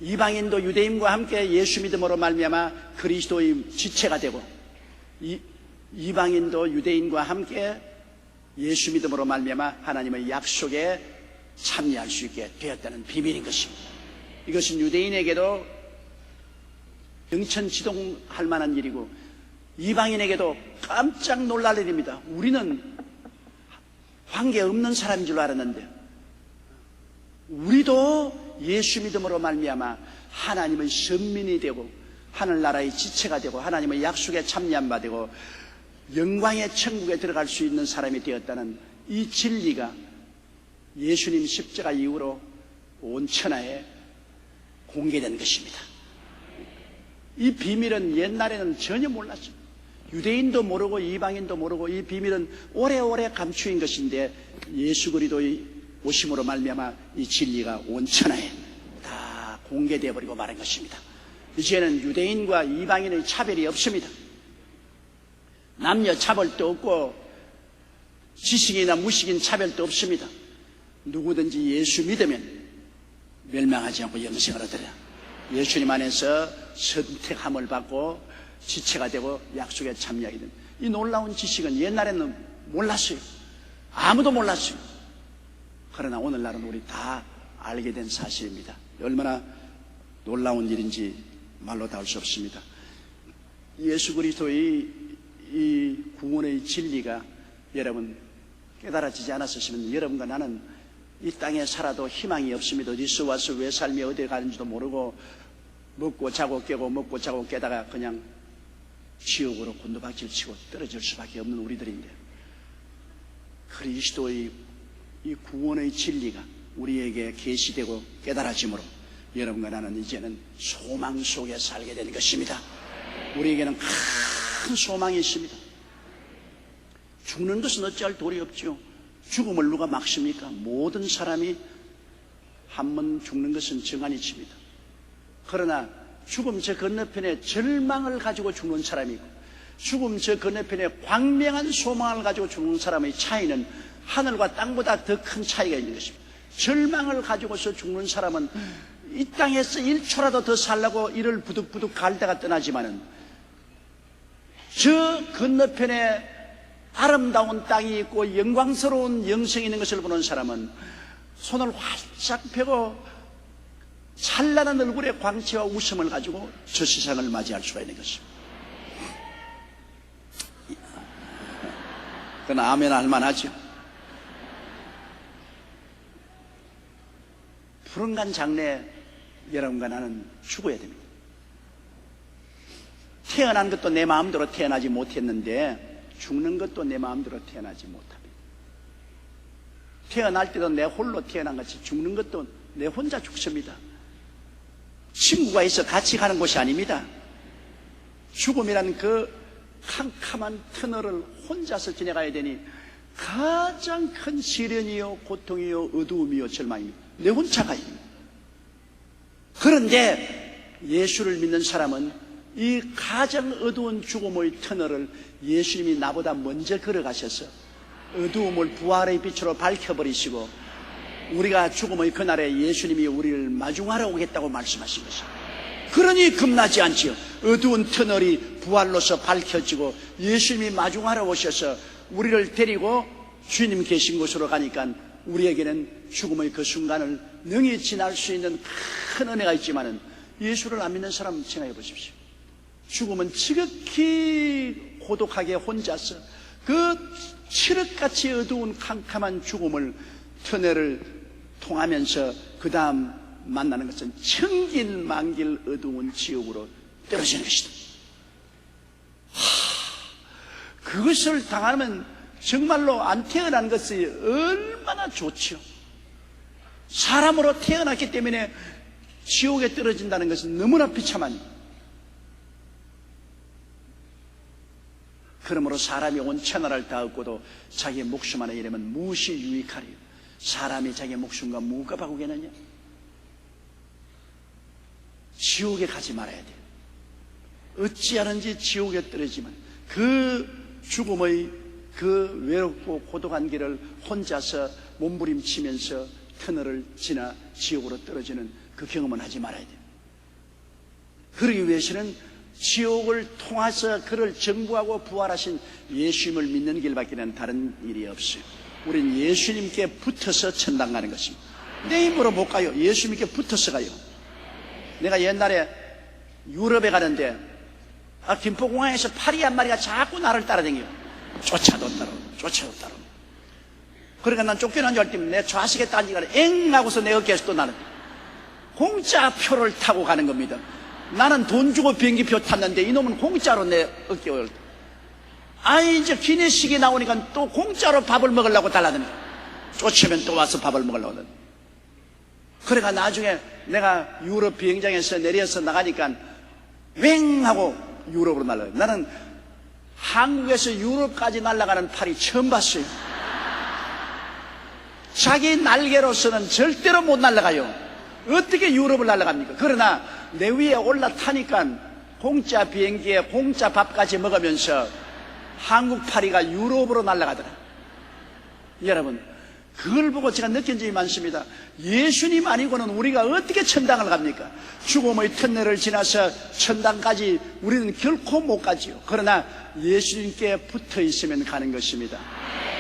이방인도 유대인과 함께 예수 믿음으로 말미암아 그리스도의 지체가 되고, 이방인도 유대인과 함께 예수 믿음으로 말미암아 하나님의 약속에 참여할 수 있게 되었다는 비밀인 것입니다. 이것은 유대인에게도 영천지동할 만한 일이고 이방인에게도 깜짝 놀랄 일입니다. 우리는 관계없는 사람인 줄 알았는데 우리도 예수 믿음으로 말미암아 하나님의 선민이 되고 하늘나라의 지체가 되고 하나님의 약속에 참여한 바 되고 영광의 천국에 들어갈 수 있는 사람이 되었다는 이 진리가 예수님 십자가 이후로 온 천하에 공개된 것입니다. 이 비밀은 옛날에는 전혀 몰랐죠. 유대인도 모르고 이방인도 모르고 이 비밀은 오래오래 감추인 것인데 예수 그리스도의 오심으로 말미암아 이 진리가 온 천하에 다 공개되어 버리고 말한 것입니다. 이제는 유대인과 이방인의 차별이 없습니다. 남녀 차별도 없고 지식이나 무식인 차별도 없습니다. 누구든지 예수 믿으면 멸망하지 않고 영생을 얻으라. 예수님 안에서 선택함을 받고 지체가 되고 약속에 참여하게 된 이 놀라운 지식은 옛날에는 몰랐어요. 아무도 몰랐어요. 그러나 오늘날은 우리 다 알게 된 사실입니다. 얼마나 놀라운 일인지 말로 다 할 수 없습니다. 예수 그리스도의 이 구원의 진리가 여러분 깨달아지지 않았으면 여러분과 나는 이 땅에 살아도 희망이 없습니다. 어디서 와서 왜 삶이 어디에 가는지도 모르고 먹고 자고 깨고 먹고 자고 깨다가 그냥 지옥으로 곤두박질 치고 떨어질 수밖에 없는 우리들인데 그리스도의 이 구원의 진리가 우리에게 계시되고 깨달아짐으로 여러분과 나는 이제는 소망 속에 살게 된 것입니다. 우리에게는 큰 소망이 있습니다. 죽는 것은 어찌할 도리 없죠. 죽음을 누가 막습니까? 모든 사람이 한 번 죽는 것은 정한이칩니다. 그러나 죽음 저 건너편에 절망을 가지고 죽는 사람이 있고 죽음 저 건너편에 광명한 소망을 가지고 죽는 사람의 차이는 하늘과 땅보다 더 큰 차이가 있는 것입니다. 절망을 가지고서 죽는 사람은 이 땅에서 1초라도 더 살라고 이를 부득부득 갈다가 떠나지만은 저 건너편에 아름다운 땅이 있고 영광스러운 영생이 있는 것을 보는 사람은 손을 활짝 펴고 찬란한 얼굴의 광채와 웃음을 가지고 저 세상을 맞이할 수가 있는 것입니다. 그건 아멘 할 만하죠. 푸른간 장래에 여러분과 나는 죽어야 됩니다. 태어난 것도 내 마음대로 태어나지 못했는데 죽는 것도 내 마음대로 태어나지 못합니다. 태어날 때도 내 홀로 태어난 것이 죽는 것도 내 혼자 죽습니다. 친구가 있어 같이 가는 곳이 아닙니다. 죽음이라는 그 캄캄한 터널을 혼자서 지나가야 되니 가장 큰 시련이요 고통이요 어두움이요 절망입니다. 내 혼자 가야 됩니다. 그런데 예수를 믿는 사람은 이 가장 어두운 죽음의 터널을 예수님이 나보다 먼저 걸어가셔서 어두움을 부활의 빛으로 밝혀버리시고 우리가 죽음의 그날에 예수님이 우리를 마중하러 오겠다고 말씀하신 것입니다. 그러니 겁나지 않지요. 어두운 터널이 부활로서 밝혀지고 예수님이 마중하러 오셔서 우리를 데리고 주님 계신 곳으로 가니까 우리에게는 죽음의 그 순간을 능히 지날 수 있는 큰 은혜가 있지만은 예수를 안 믿는 사람 생각해 보십시오. 죽음은 지극히 고독하게 혼자서 그 칠흑같이 어두운 캄캄한 죽음을 터널을 통하면서 그 다음 만나는 것은 천길만길 어두운 지옥으로 떨어지는 것이다. 그것을 당하면 정말로 안 태어난 것이 얼마나 좋지요. 사람으로 태어났기 때문에 지옥에 떨어진다는 것은 너무나 비참한, 그러므로 사람이 온 천하를 다 얻고도 자기의 목숨 하나 잃으면 무엇이 유익하리요? 사람이 자기의 목숨과 무엇과 바꾸겠느냐? 지옥에 가지 말아야 돼요. 어찌하는지 지옥에 떨어지면 그 죽음의 그 외롭고 고독한 길을 혼자서 몸부림치면서 터널을 지나 지옥으로 떨어지는 그 경험은 하지 말아야 돼요. 그러기 위해서는 지옥을 통해서 그를 정부하고 부활하신 예수님을 믿는 길밖에는 다른 일이 없어요. 우린 예수님께 붙어서 천당 가는 것입니다. 내 힘으로 못 가요. 예수님께 붙어서 가요. 내가 옛날에 유럽에 가는데 김포공항에서 파리 한 마리가 자꾸 나를 따라다녀요. 쫓아도 따라. 그러니까 난 쫓겨난 줄 알았더니 내 좌석에 딴지가 엥 하고서 내 어깨에서 또 나는 공짜 표를 타고 가는 겁니다. 나는 돈 주고 비행기표 탔는데 이놈은 공짜로 내 어깨에 올라. 이제 기내식이 나오니까 또 공짜로 밥을 먹으려고 달라드네. 쫓으면 또 와서 밥을 먹으려고 하더니. 그러니까 나중에 내가 유럽 비행장에서 내려서 나가니까 왱 하고 유럽으로 날아가요. 나는 한국에서 유럽까지 날아가는 팔이 처음 봤어요. 자기 날개로서는 절대로 못 날아가요. 어떻게 유럽을 날아갑니까? 그러나 내 위에 올라타니까 공짜 비행기에 공짜 밥까지 먹으면서 한국 파리가 유럽으로 날아가더라. 여러분, 그걸 보고 제가 느낀 적이 많습니다. 예수님 아니고는 우리가 어떻게 천당을 갑니까? 죽음의 터널을 지나서 천당까지 우리는 결코 못 가지요. 그러나 예수님께 붙어 있으면 가는 것입니다.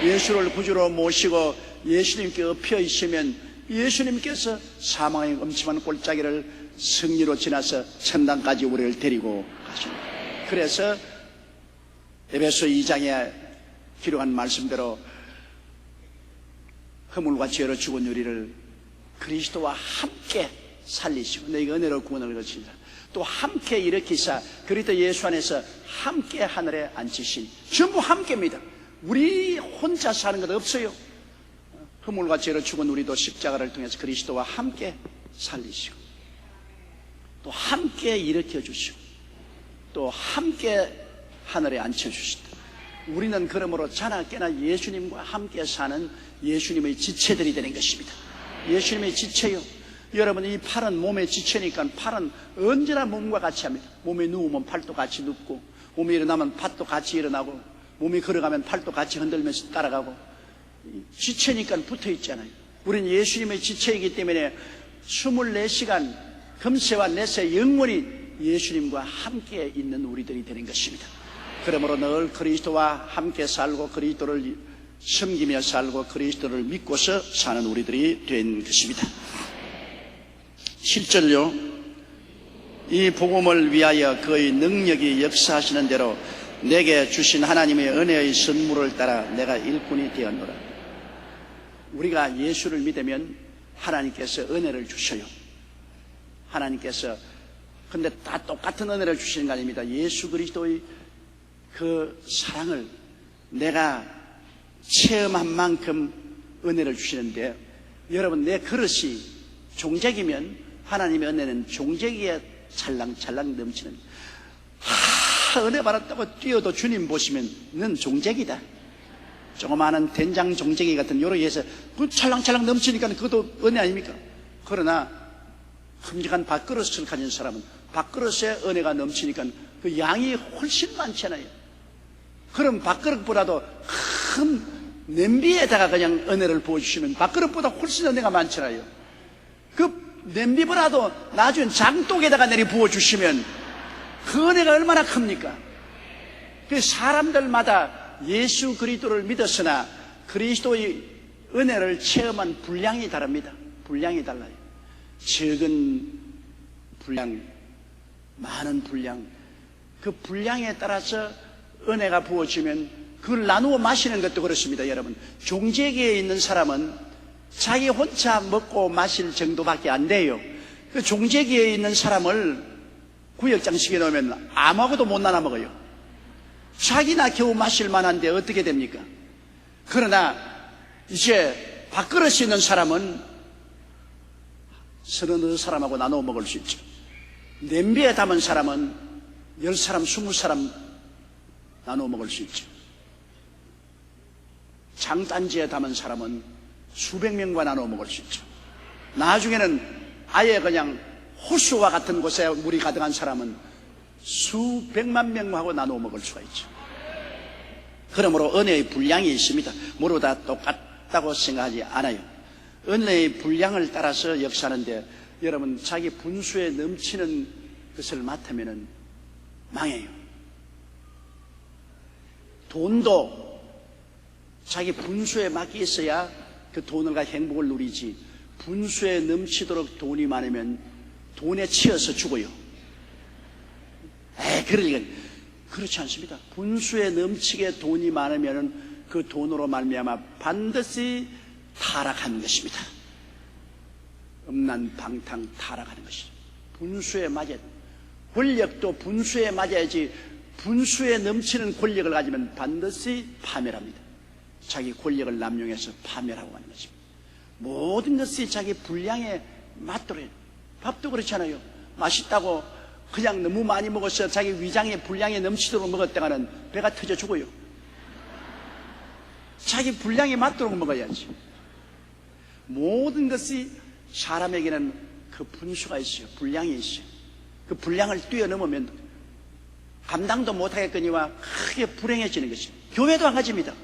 예수를 구주로 모시고 예수님께 엎혀 있으면 예수님께서 사망의 엄침한 골짜기를 승리로 지나서 천당까지 우리를 데리고 가십니다. 그래서 에베소 2장에 기록한 말씀대로 허물과 죄로 죽은 우리를 그리스도와 함께 살리시고 너희가 은혜로 구원을 거치리라. 또 함께 일으키사 그리스도 예수 안에서 함께 하늘에 앉히신, 전부 함께입니다. 우리 혼자 사는 것 없어요. 허물과 죄로 죽은 우리도 십자가를 통해서 그리스도와 함께 살리시고 또 함께 일으켜 주시고 또 함께 하늘에 앉혀주신다. 우리는 그러므로 자나 깨나 예수님과 함께 사는 예수님의 지체들이 되는 것입니다. 예수님의 지체요. 여러분, 이 팔은 몸의 지체니까 팔은 언제나 몸과 같이 합니다. 몸에 누우면 팔도 같이 눕고, 몸이 일어나면 팔도 같이 일어나고, 몸이 걸어가면 팔도 같이 흔들면서 따라가고, 지체니까 붙어 있잖아요. 우리는 예수님의 지체이기 때문에 24시간 금세와 내세 영원히 예수님과 함께 있는 우리들이 되는 것입니다. 그러므로 늘 그리스도와 함께 살고 그리스도를 섬기며 살고 그리스도를 믿고서 사는 우리들이 된 것입니다. 실절요, 이 복음을 위하여 그의 능력이 역사하시는 대로 내게 주신 하나님의 은혜의 선물을 따라 내가 일꾼이 되었노라. 우리가 예수를 믿으면 하나님께서 은혜를 주셔요. 하나님께서, 근데 다 똑같은 은혜를 주시는 거 아닙니다. 예수 그리스도의 그 사랑을 내가 체험한 만큼 은혜를 주시는데, 여러분, 내 그릇이 종재기면 하나님의 은혜는 종재기에 찰랑찰랑 넘치는, 은혜 받았다고 뛰어도 주님 보시면 넌 종재기다. 조그마한 된장 종재기 같은 요렇게 해서 그 찰랑찰랑 넘치니까 그것도 은혜 아닙니까? 그러나 큼직한 밥그릇을 가진 사람은 밥그릇에 은혜가 넘치니까 그 양이 훨씬 많잖아요. 그럼 밥그릇보다도 큰 냄비에다가 그냥 은혜를 부어주시면 밥그릇보다 훨씬 은혜가 많잖아요. 그 냄비보다도 나중에 장독에다가 내리 부어주시면 그 은혜가 얼마나 큽니까? 그 사람들마다 예수 그리스도를 믿었으나 그리스도의 은혜를 체험한 분량이 다릅니다. 분량이 달라요. 적은 분량, 많은 분량, 그 분량에 따라서 은혜가 부어지면 그걸 나누어 마시는 것도 그렇습니다. 여러분, 종재기에 있는 사람은 자기 혼자 먹고 마실 정도밖에 안 돼요. 그 종재기에 있는 사람을 구역장식에 넣으면 아무하고도 못 나눠 먹어요. 자기나 겨우 마실 만한데 어떻게 됩니까? 그러나 이제 밥그릇이 있는 사람은 서너 사람하고 나눠 먹을 수 있죠. 냄비에 담은 사람은 10사람, 20사람 나누어 먹을 수 있죠. 장단지에 담은 사람은 수백 명과 나누어 먹을 수 있죠. 나중에는 아예 그냥 호수와 같은 곳에 물이 가득한 사람은 수백만 명하고 나누어 먹을 수가 있죠. 그러므로 은혜의 분량이 있습니다. 모두 다 똑같다고 생각하지 않아요. 은혜의 분량을 따라서 역사하는데 여러분 자기 분수에 넘치는 것을 맡으면 망해요. 돈도 자기 분수에 맡겨 있어야 그 돈을 가지고 행복을 누리지, 분수에 넘치도록 돈이 많으면 돈에 치여서 죽어요. 그러니까 그렇지 않습니다. 분수에 넘치게 돈이 많으면 그 돈으로 말미암아 반드시 타락하는 것입니다. 음란방탕 타락하는 것이죠. 분수에 맞아야 돼. 권력도 분수에 맞아야지. 분수에 넘치는 권력을 가지면 반드시 파멸합니다. 자기 권력을 남용해서 파멸하고 가는 것입니다. 모든 것이 자기 분량에 맞도록 해요. 밥도 그렇잖아요. 맛있다고 그냥 너무 많이 먹어서 자기 위장의 분량에 넘치도록 먹었다가는 배가 터져 죽어요. 자기 분량에 맞도록 먹어야지. 모든 것이 사람에게는 그 분수가 있어요. 분량이 있어요. 그 분량을 뛰어넘으면 감당도 못하겠거니와 크게 불행해지는 것이죠. 교회도 한 가지입니다.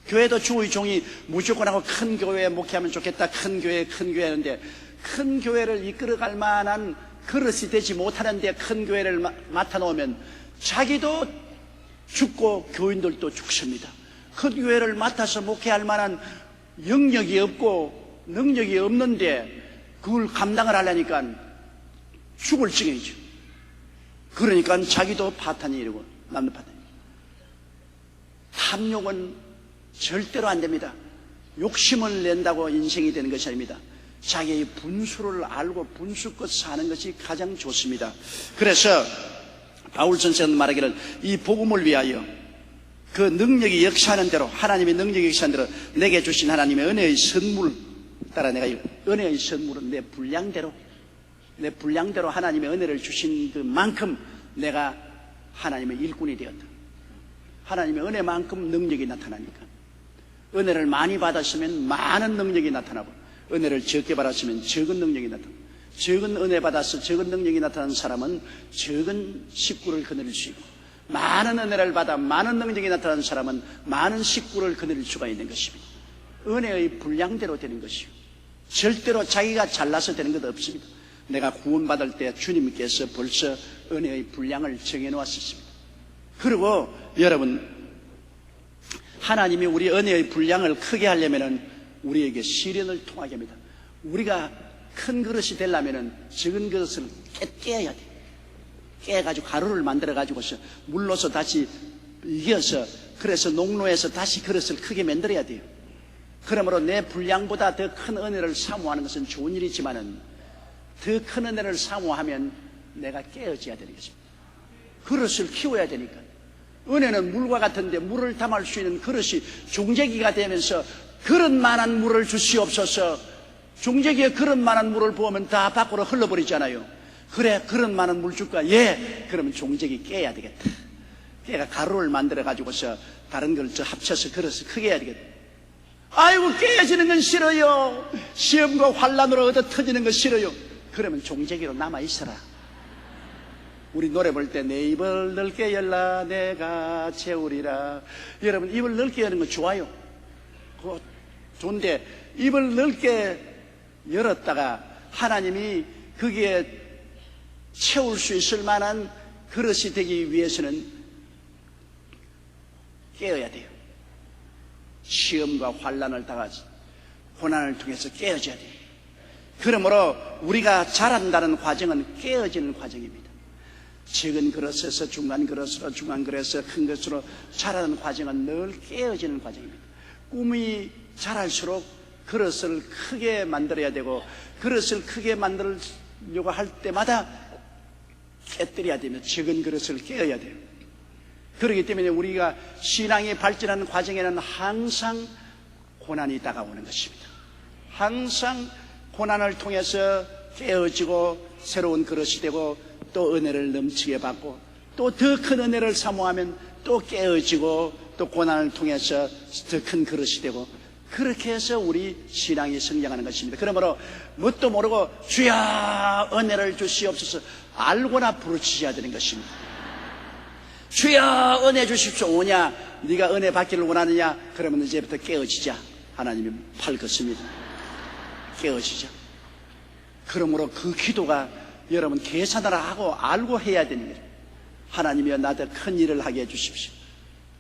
교회도 주의 종이 무조건 하고 큰 교회에 목회하면 좋겠다. 큰 교회 하는데 큰 교회를 이끌어갈 만한 그릇이 되지 못하는데 큰 교회를 맡아놓으면 자기도 죽고 교인들도 죽습니다. 큰 교회를 맡아서 목회할 만한 영역이 없고 능력이 없는데 그걸 감당을 하려니까 죽을 지경이죠. 그러니까 자기도 파탄이 이르고 남도 파탄이. 탐욕은 절대로 안 됩니다. 욕심을 낸다고 인생이 되는 것이 아닙니다. 자기의 분수를 알고 분수껏 사는 것이 가장 좋습니다. 그래서 바울 선생은 말하기를 이 복음을 위하여 그 능력이 역사하는 대로, 하나님의 능력이 역사하는 대로 내게 주신 하나님의 은혜의 선물 따라 내가 은혜의 선물은 내 분량대로 하나님의 은혜를 주신 그만큼 내가 하나님의 일꾼이 되었다. 하나님의 은혜만큼 능력이 나타나니까. 은혜를 많이 받았으면 많은 능력이 나타나고, 은혜를 적게 받았으면 적은 능력이 나타나고, 적은 은혜 받아서 적은 능력이 나타나는 사람은 적은 식구를 거느릴 수 있고, 많은 은혜를 받아 많은 능력이 나타나는 사람은 많은 식구를 거느릴 수가 있는 것입니다. 은혜의 분량대로 되는 것이요, 절대로 자기가 잘나서 되는 것 없습니다. 내가 구원받을 때 주님께서 벌써 은혜의 분량을 정해놓았습니다. 그리고 여러분, 하나님이 우리 은혜의 분량을 크게 하려면 우리에게 시련을 통하게 합니다. 우리가 큰 그릇이 되려면 적은 그릇을 깨야 돼. 깨가지고 가루를 만들어가지고서 물로서 다시 이겨서, 그래서 농로에서 다시 그릇을 크게 만들어야 돼요. 그러므로 내 분량보다 더 큰 은혜를 사모하는 것은 좋은 일이지만은 더 큰 은혜를 사모하면 내가 깨어져야 되는 것입니다. 그릇을 키워야 되니까. 은혜는 물과 같은데 물을 담을 수 있는 그릇이 종재기가 되면서 그릇만한 물을 주시옵소서. 종재기에 그릇만한 물을 부으면 다 밖으로 흘러버리잖아요. 그래, 그릇만한 물 줄까? 예. 그러면 종재기 깨야 되겠다. 깨가 가루를 만들어 가지고서 다른 걸 합쳐서 그릇을 크게 해야 되겠다. 아이고, 깨지는 건 싫어요. 시험과 환란으로 얻어 터지는 건 싫어요. 그러면 종재기로 남아있어라. 우리 노래 볼 때 내 입을 넓게 열라 내가 채우리라. 여러분, 입을 넓게 여는 거 좋아요. 그거 좋은데 입을 넓게 열었다가 하나님이 거기에 채울 수 있을 만한 그릇이 되기 위해서는 깨어야 돼요. 시험과 환란을 당하지, 고난을 통해서 깨어져야 돼요. 그러므로 우리가 자란다는 과정은 깨어지는 과정입니다. 적은 그릇에서 중간 그릇으로, 중간 그릇에서 큰 것으로 자라는 과정은 늘 깨어지는 과정입니다. 꿈이 자랄수록 그릇을 크게 만들어야 되고, 그릇을 크게 만들려고 할 때마다 깨뜨려야 되며 적은 그릇을 깨어야 돼요. 그렇기 때문에 우리가 신앙이 발전하는 과정에는 항상 고난이 다가오는 것입니다. 항상 고난을 통해서 깨어지고 새로운 그릇이 되고 또 은혜를 넘치게 받고 또 더 큰 은혜를 사모하면 또 깨어지고 또 고난을 통해서 더 큰 그릇이 되고, 그렇게 해서 우리 신앙이 성장하는 것입니다. 그러므로 뭣도 모르고 주여 은혜를 주시옵소서 알고나 부르짖어야 되는 것입니다. 주여 은혜 주십시오. 오냐, 네가 은혜 받기를 원하느냐? 그러면 이제부터 깨어지자. 하나님이 팔 걷습니다. 깨어지자. 그러므로 그 기도가 여러분 계산을 하고 알고 해야 되는 거예요. 하나님이여 나한테 큰 일을 하게 해주십시오.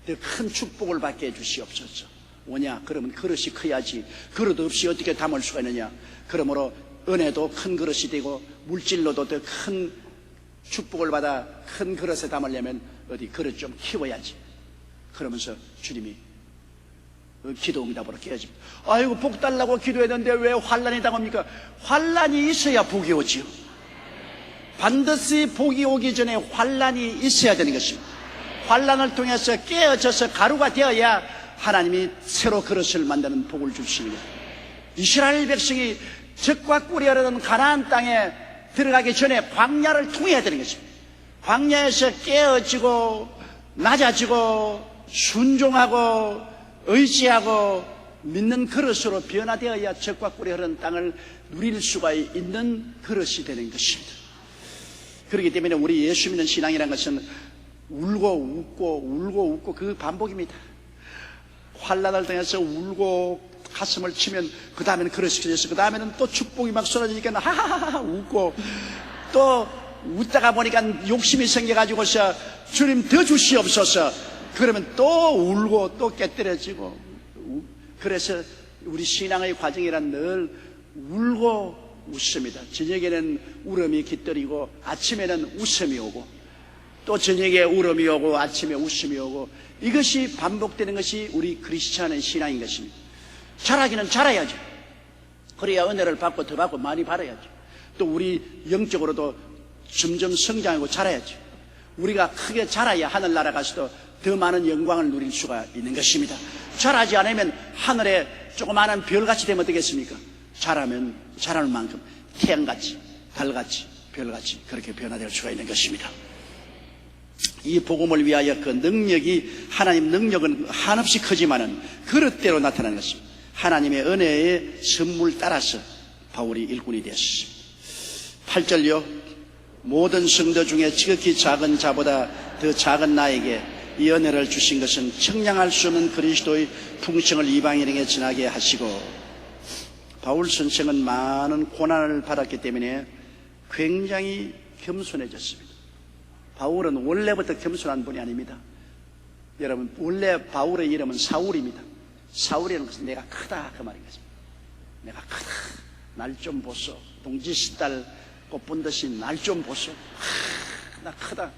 더 큰 축복을 받게 해주시옵소서. 뭐냐? 그러면 그릇이 커야지. 그릇 없이 어떻게 담을 수가 있느냐? 그러므로 은혜도 큰 그릇이 되고 물질로도 더 큰 축복을 받아 큰 그릇에 담으려면 어디 그릇 좀 키워야지. 그러면서 주님이 기도 응답으로 깨어집니다. 아이고 복 달라고 기도했는데 왜 환난이 당합니까? 환난이 있어야 복이 오지요. 반드시 복이 오기 전에 환난이 있어야 되는 것입니다. 환난을 통해서 깨어져서 가루가 되어야 하나님이 새로 그릇을 만드는 복을 주시는 거예요. 이스라엘 백성이 적과 꿀이 흐르는 가나안 땅에 들어가기 전에 광야를 통해야 되는 것입니다. 광야에서 깨어지고 낮아지고 순종하고 의지하고 믿는 그릇으로 변화되어야 적과 꿀이 흐르는 땅을 누릴 수가 있는 그릇이 되는 것입니다. 그렇기 때문에 우리 예수 믿는 신앙이라는 것은 울고 웃고 그 반복입니다. 환난을 통해서 울고 가슴을 치면 그 다음에는 그릇이 켜져서 그 다음에는 또 축복이 막 쏟아지니까 하하하하 웃고, 또 웃다가 보니까 욕심이 생겨가지고서 주님 더 주시옵소서 그러면 또 울고 또 깨뜨려지고. 그래서 우리 신앙의 과정이란 늘 울고 웃습니다. 저녁에는 울음이 깃들이고 아침에는 웃음이 오고, 또 저녁에 울음이 오고 아침에 웃음이 오고, 이것이 반복되는 것이 우리 크리스찬의 신앙인 것입니다. 자라기는 자라야죠. 그래야 은혜를 받고 더 받고 많이 받아야죠. 또 우리 영적으로도 점점 성장하고 자라야죠. 우리가 크게 자라야 하늘나라 가서도 더 많은 영광을 누릴 수가 있는 것입니다. 자라지 않으면 하늘에 조그마한 별같이 되면 어떻겠습니까? 자라면 자랄 만큼 태양같이 달같이 별같이 그렇게 변화될 수가 있는 것입니다. 이 복음을 위하여 그 능력이, 하나님 능력은 한없이 크지만은 그릇대로 나타나는 것입니다. 하나님의 은혜의 선물 따라서 바울이 일꾼이 되었습니다. 8절요. 모든 성도 중에 지극히 작은 자보다 더 작은 나에게 이 은혜를 주신 것은 청량할 수 없는 그리스도의 풍성을 이방인에게 전하게 하시고, 바울 선생은 많은 고난을 받았기 때문에 굉장히 겸손해졌습니다. 바울은 원래부터 겸손한 분이 아닙니다. 여러분, 원래 바울의 이름은 사울입니다. 사울이라는 것은 내가 크다 그 말인 것입니다. 내가 크다, 날 좀 보소. 동지시달 꽃본 듯이 날 좀 보소. 나 크다.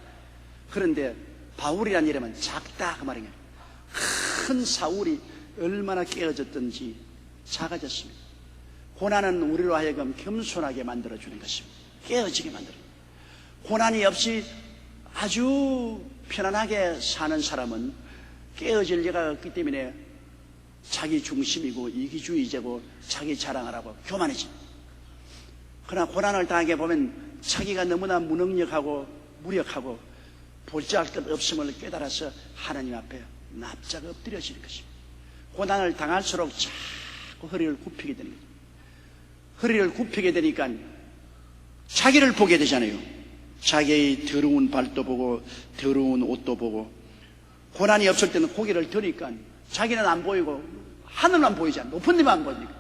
그런데 바울이라는 이름은 작다 그 말인 거예요. 큰 사울이 얼마나 깨어졌든지 작아졌습니다. 고난은 우리로 하여금 겸손하게 만들어주는 것입니다. 깨어지게 만들어요. 고난이 없이 아주 편안하게 사는 사람은 깨어질 리가 없기 때문에 자기 중심이고 이기주의자고 자기 자랑하라고 교만해집니다. 그러나 고난을 당하게 보면 자기가 너무나 무능력하고 무력하고 볼지할 것 없음을 깨달아서 하나님 앞에 납작 엎드려지는 것입니다. 고난을 당할수록 자꾸 허리를 굽히게 되는 거죠. 허리를 굽히게 되니까 자기를 보게 되잖아요. 자기의 더러운 발도 보고 더러운 옷도 보고. 고난이 없을 때는 고개를 드니까 자기는 안 보이고 하늘만 보이잖아. 높은 데만 안 보이니까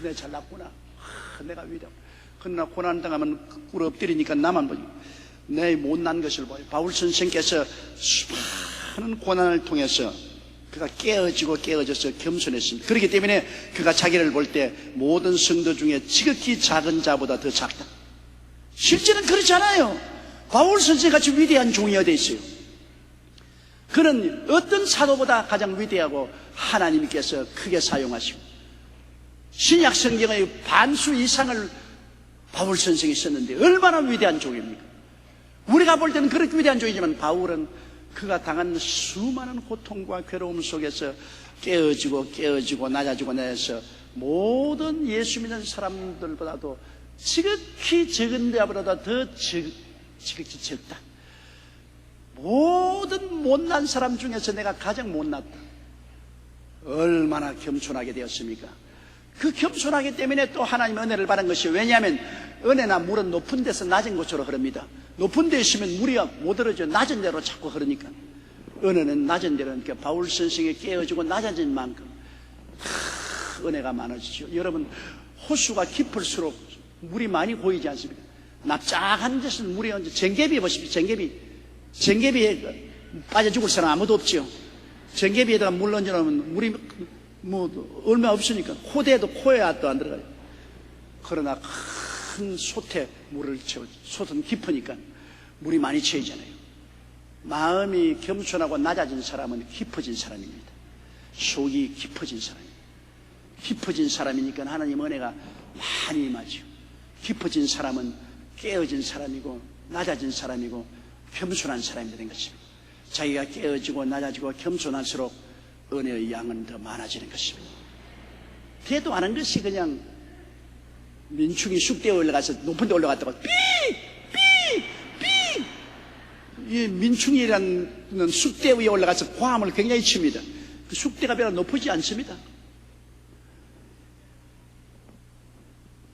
내가 잘났구나, 내가 위대하구나. 그러나 고난 당하면 꿇어 엎드리니까 나만 보니까 내 못난 것을 보여. 바울 선생께서 수많은 고난을 통해서 그가 깨어져서 겸손했습니다. 그렇기 때문에 그가 자기를 볼 때 모든 성도 중에 지극히 작은 자보다 더 작다. 실제는 그렇지 않아요. 바울 선생같이 위대한 종이 어디 있어요? 그는 어떤 사도보다 가장 위대하고 하나님께서 크게 사용하시고 신약 성경의 반수 이상을 바울 선생이 썼는데 얼마나 위대한 종입니까? 우리가 볼 때는 그렇게 위대한 종이지만 바울은 그가 당한 수많은 고통과 괴로움 속에서 깨어지고 낮아서 모든 예수 믿는 사람들보다도 지극히 적은 데보다 더 지극히 적다. 모든 못난 사람 중에서 내가 가장 못났다. 얼마나 겸손하게 되었습니까? 그 겸손하기 때문에 또 하나님의 은혜를 받은 것이에요. 왜냐하면 은혜나 물은 높은 데서 낮은 곳으로 흐릅니다. 높은 데 있으면 물이 못 흐르죠. 낮은 데로 자꾸 흐르니까. 은혜는 낮은 데로, 그러니까 바울 선생이 깨어지고 낮아진 만큼 은혜가 많아지죠. 여러분, 호수가 깊을수록 물이 많이 고이지 않습니까? 납작한 데서는 물이 언제, 쟁개비 보십시오. 쟁개비에 빠져 죽을 사람 아무도 없지요. 쟁개비에다가 물 얹어놓으면 물이 얼마 없으니까 호대에도 코에 또 안 들어가요. 그러나 큰 솥에 물을 채워, 솥은 깊으니까 물이 많이 채이잖아요. 마음이 겸손하고 낮아진 사람은 깊어진 사람입니다. 속이 깊어진 사람입니다. 깊어진 사람이니까 하나님 은혜가 많이 임하죠. 깊어진 사람은 깨어진 사람이고 낮아진 사람이고 겸손한 사람이 되는 것입니다. 자기가 깨어지고 낮아지고 겸손할수록 은혜의 양은 더 많아지는 것입니다. 대도 않은 것이 그냥 민충이 쑥대에 올라가서 높은 데 올라갔다고 이 민충이라는 쑥대 위에 올라가서 고함을 굉장히 칩니다. 그 쑥대가 별로 높지 않습니다.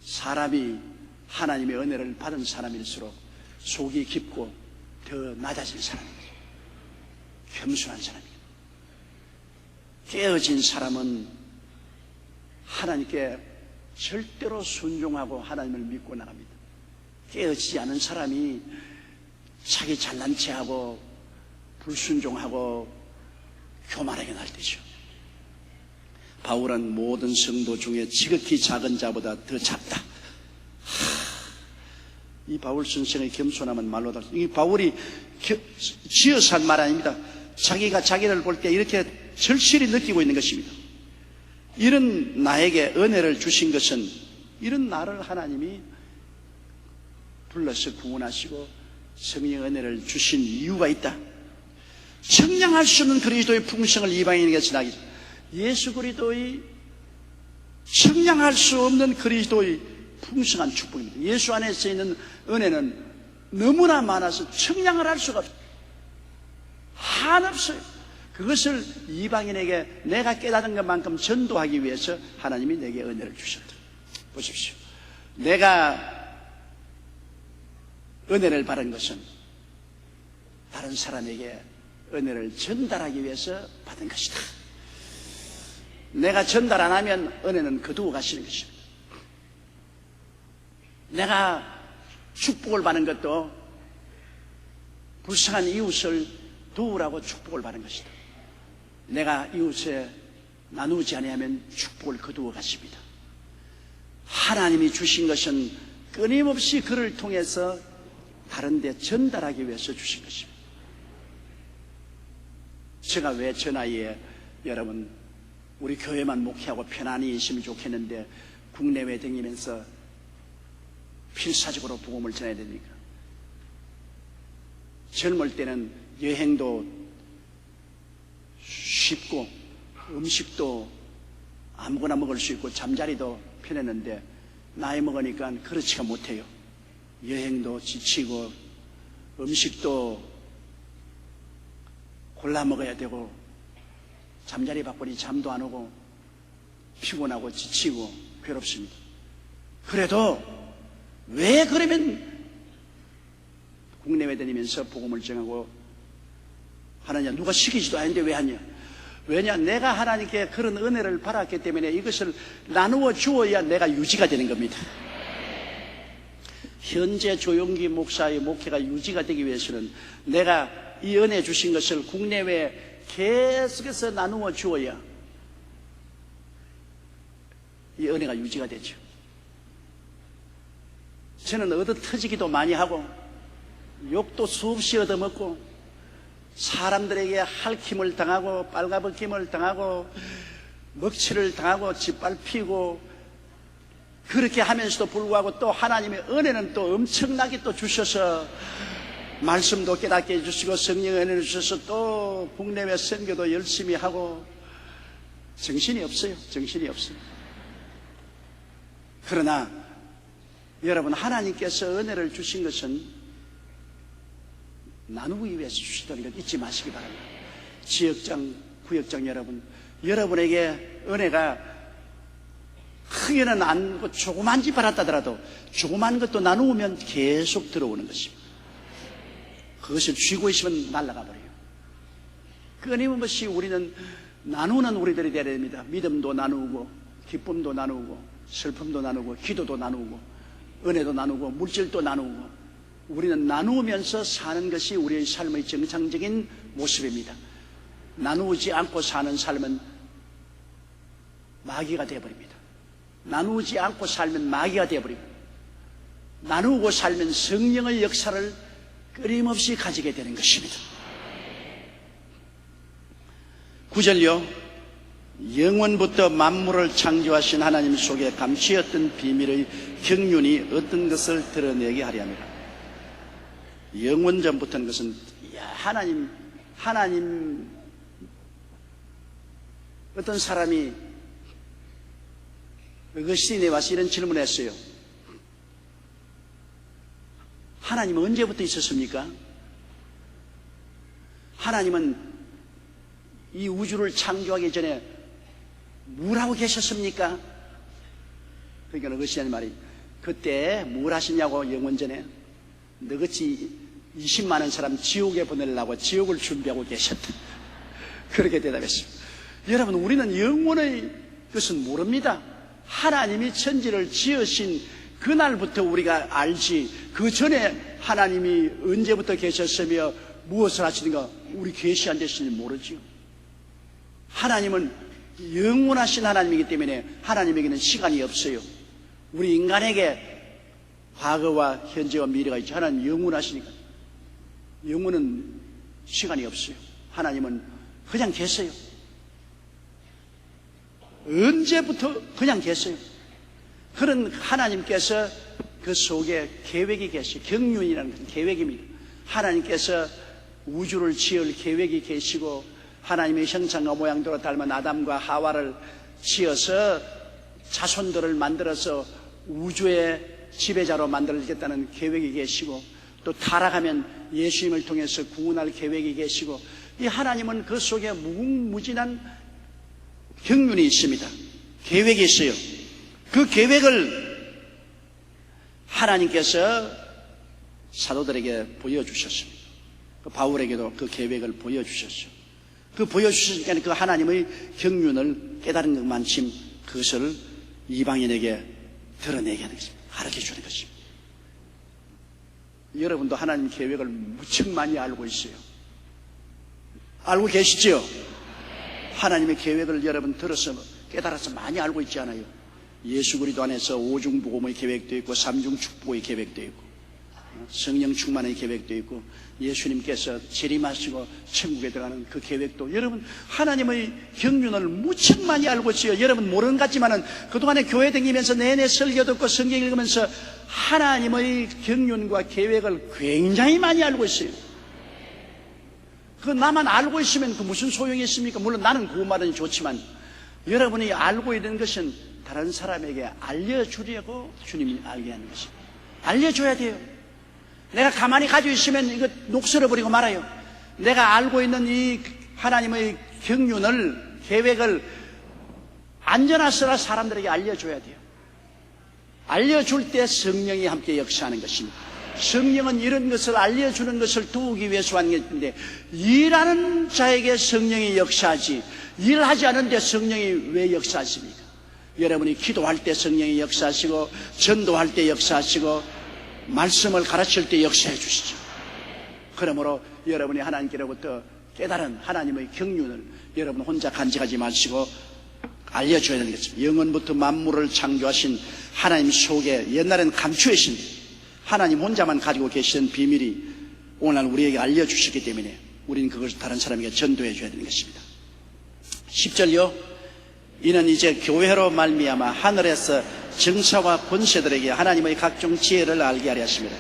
사람이 하나님의 은혜를 받은 사람일수록 속이 깊고 더 낮아진 사람입니다. 겸손한 사람입니다. 깨어진 사람은 하나님께 절대로 순종하고 하나님을 믿고 나갑니다. 깨어지지 않은 사람이 자기 잘난 체하고 불순종하고 교만하게 날 때죠. 바울은 모든 성도 중에 지극히 작은 자보다 더 작다. 이 바울 선생의 겸손함은 말로 다. 이 바울이 지어서 한 말 아닙니다. 자기가 자기를 볼 때 이렇게 절실히 느끼고 있는 것입니다. 이런 나에게 은혜를 주신 것은 이런 나를 하나님이 불러서 구원하시고 성령의 은혜를 주신 이유가 있다. 청량할 수 없는 그리스도의 풍성을 이방인에게서 나기. 예수 그리스도의 청량할 수 없는 그리스도의 풍성한 축복입니다. 예수 안에서 있는 은혜는 너무나 많아서 청량을 할 수가 없어요. 한없어요. 그것을 이방인에게 내가 깨달은 것만큼 전도하기 위해서 하나님이 내게 은혜를 주셨다. 보십시오. 내가 은혜를 받은 것은 다른 사람에게 은혜를 전달하기 위해서 받은 것이다. 내가 전달 안 하면 은혜는 거두어 가시는 것입니다. 내가 축복을 받는 것도 불쌍한 이웃을 도우라고 축복을 받는 것이다. 내가 이웃에 나누지 아니하면 축복을 거두어 가십니다. 하나님이 주신 것은 끊임없이 그를 통해서 다른 데 전달하기 위해서 주신 것입니다. 제가 왜 저 나이에 여러분 우리 교회만 목회하고 편안히 있으면 좋겠는데 국내외 다니면서 필사적으로 복음을 전해야 됩니까? 젊을 때는 여행도 쉽고 음식도 아무거나 먹을 수 있고 잠자리도 편했는데 나이 먹으니까 그렇지가 못해요. 여행도 지치고 음식도 골라 먹어야 되고 잠자리 바쁘니 잠도 안 오고 피곤하고 지치고 괴롭습니다. 그래도 왜 그러면 국내외 다니면서 복음을 전하고 하느냐? 누가 시키지도 않는데 왜 하냐? 왜냐? 내가 하나님께 그런 은혜를 받았기 때문에 이것을 나누어 주어야 내가 유지가 되는 겁니다. 현재 조용기 목사의 목회가 유지가 되기 위해서는 내가 이 은혜 주신 것을 국내외에 계속해서 나누어 주어야 이 은혜가 유지가 되죠. 저는 얻어터지기도 많이 하고 욕도 수없이 얻어먹고 사람들에게 할킴을 당하고 빨가벗김을 당하고 먹칠을 당하고 짓밟히고 그렇게 하면서도 불구하고 또 하나님의 은혜는 또 엄청나게 또 주셔서 말씀도 깨닫게 해주시고 성령의 은혜를 주셔서 또 국내외 선교도 열심히 하고 정신이 없어요. 정신이 없어요. 그러나 여러분 하나님께서 은혜를 주신 것은 나누기 위해서 주시다는 것 잊지 마시기 바랍니다. 지역장, 구역장 여러분, 여러분에게 은혜가 크게는 안, 조그만 집 받았다더라도 조그만 것도 나누면 계속 들어오는 것입니다. 그것을 쥐고 있으면 날아가 버려요. 끊임없이 우리는 나누는 우리들이 되어야 됩니다. 믿음도 나누고, 기쁨도 나누고, 슬픔도 나누고, 기도도 나누고, 은혜도 나누고, 물질도 나누고, 우리는 나누면서 사는 것이 우리의 삶의 정상적인 모습입니다. 나누지 않고 사는 삶은 마귀가 되어버립니다. 나누지 않고 살면 마귀가 되어버립니다. 나누고 살면 성령의 역사를 끊임없이 가지게 되는 것입니다. 9절요. 영원부터 만물을 창조하신 하나님 속에 감추었던 비밀의 경륜이 어떤 것을 드러내게 하려 합니다. 영원 전부터는 것은 하나님 어떤 사람이 어거스틴에 와서 이런 질문을 했어요. 하나님은 언제부터 있었습니까? 하나님은 이 우주를 창조하기 전에 뭘 하고 계셨습니까? 그러니까 어거스틴의 말이, 그때 뭘 하시냐고, 영원 전에 너같이 20만 원 사람 지옥에 보내려고 지옥을 준비하고 계셨다. 그렇게 대답했습니다. 여러분, 우리는 영원의 것은 모릅니다. 하나님이 천지를 지으신 그날부터 우리가 알지, 그 전에 하나님이 언제부터 계셨으며 무엇을 하시는가 우리 계시 안 되시는지 모르지요. 하나님은 영원하신 하나님이기 때문에 하나님에게는 시간이 없어요. 우리 인간에게 과거와 현재와 미래가 있죠. 하나님 영원하시니까 영원은 시간이 없어요. 하나님은 그냥 계세요. 언제부터 그냥 계세요. 그런 하나님께서 그 속에 계획이 계시고, 경륜이라는 계획입니다. 하나님께서 우주를 지을 계획이 계시고, 하나님의 형상과 모양대로 닮은 아담과 하와를 지어서 자손들을 만들어서 우주의 지배자로 만들겠다는 계획이 계시고, 또 타락하면 예수님을 통해서 구원할 계획이 계시고, 이 하나님은 그 속에 무궁무진한 경륜이 있습니다. 계획이 있어요. 그 계획을 하나님께서 사도들에게 보여주셨습니다. 바울에게도 그 계획을 보여주셨죠. 그 보여주셨으니까 그 하나님의 경륜을 깨달은 것만큼 그것을 이방인에게 드러내게 하는 것입니다. 가르쳐 주는 것입니다. 여러분도 하나님 계획을 무척 많이 알고 있어요. 알고 계시죠? 하나님의 계획을 여러분 들어서 깨달아서 많이 알고 있지 않아요? 예수 그리스도 안에서 오중복음의 계획도 있고, 삼중축복의 계획도 있고, 성령 충만의 계획도 있고, 예수님께서 재림하시고 천국에 들어가는 그 계획도, 여러분 하나님의 경륜을 무척 많이 알고 있어요. 여러분 모르는 것 같지만은 그동안에 교회 다니면서 내내 설교 듣고 성경 읽으면서 하나님의 경륜과 계획을 굉장히 많이 알고 있어요. 그 나만 알고 있으면 그 무슨 소용이 있습니까? 물론 나는 그 말은 좋지만 여러분이 알고 있는 것은 다른 사람에게 알려주려고 주님이 알게 하는 것입니다. 알려줘야 돼요. 내가 가만히 가지고 있으면 이거 녹슬어버리고 말아요. 내가 알고 있는 이 하나님의 경륜을, 계획을 안전하서라 사람들에게 알려줘야 돼요. 알려줄 때 성령이 함께 역사하는 것입니다. 성령은 이런 것을 알려주는 것을 도우기 위해서 하는 것인데, 일하는 자에게 성령이 역사하지 일하지 않은데 성령이 왜 역사하십니까? 여러분이 기도할 때 성령이 역사하시고, 전도할 때 역사하시고, 말씀을 가르칠 때 역사해 주시죠. 그러므로 여러분이 하나님께로부터 깨달은 하나님의 경륜을 여러분 혼자 간직하지 마시고 알려줘야 되는 것입니다. 영원부터 만물을 창조하신 하나님 속에 옛날에는 감추어진 하나님 혼자만 가지고 계시던 비밀이 오늘 우리에게 알려주셨기 때문에 우리는 그것을 다른 사람에게 전도해 줘야 되는 것입니다. 10절요. 이는 이제 교회로 말미암아 하늘에서 정사와 권세들에게 하나님의 각종 지혜를 알게 하려 하십니다.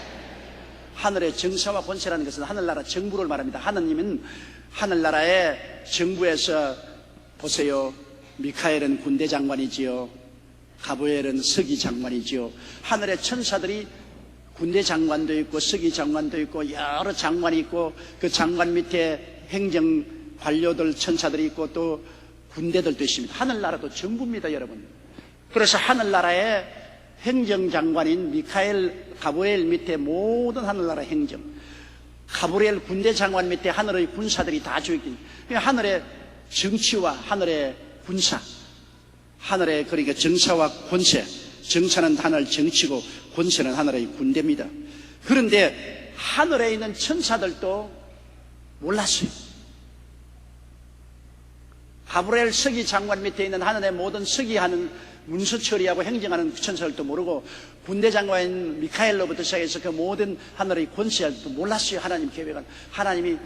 하늘의 정사와 권세라는 것은 하늘나라 정부를 말합니다. 하나님은 하늘나라의 정부에서 보세요. 미카엘은 군대 장관이지요. 가브리엘은 서기 장관이지요. 하늘의 천사들이 군대 장관도 있고 서기 장관도 있고 여러 장관이 있고 그 장관 밑에 행정 관료들 천사들이 있고 또 군대들도 있습니다. 하늘나라도 전부입니다, 여러분. 그래서 하늘나라의 행정장관인 미카엘 가브리엘 밑에 모든 하늘나라 행정, 가브리엘 군대 장관 밑에 하늘의 군사들이 다 주있긴, 하늘의 정치와 하늘의 군사, 하늘의 그러니까 정사와 권세, 정사는 하늘 정치고 권세는 하늘의 군대입니다. 그런데 하늘에 있는 천사들도 몰랐어요. 가브리엘 서기 장관 밑에 있는 하늘의 모든 서기하는 문서 처리하고 행정하는 천사들도 모르고 군대 장관인 미카엘로부터 시작해서 그 모든 하늘의 권세도 몰랐어요. 하나님 계획은. 하나님이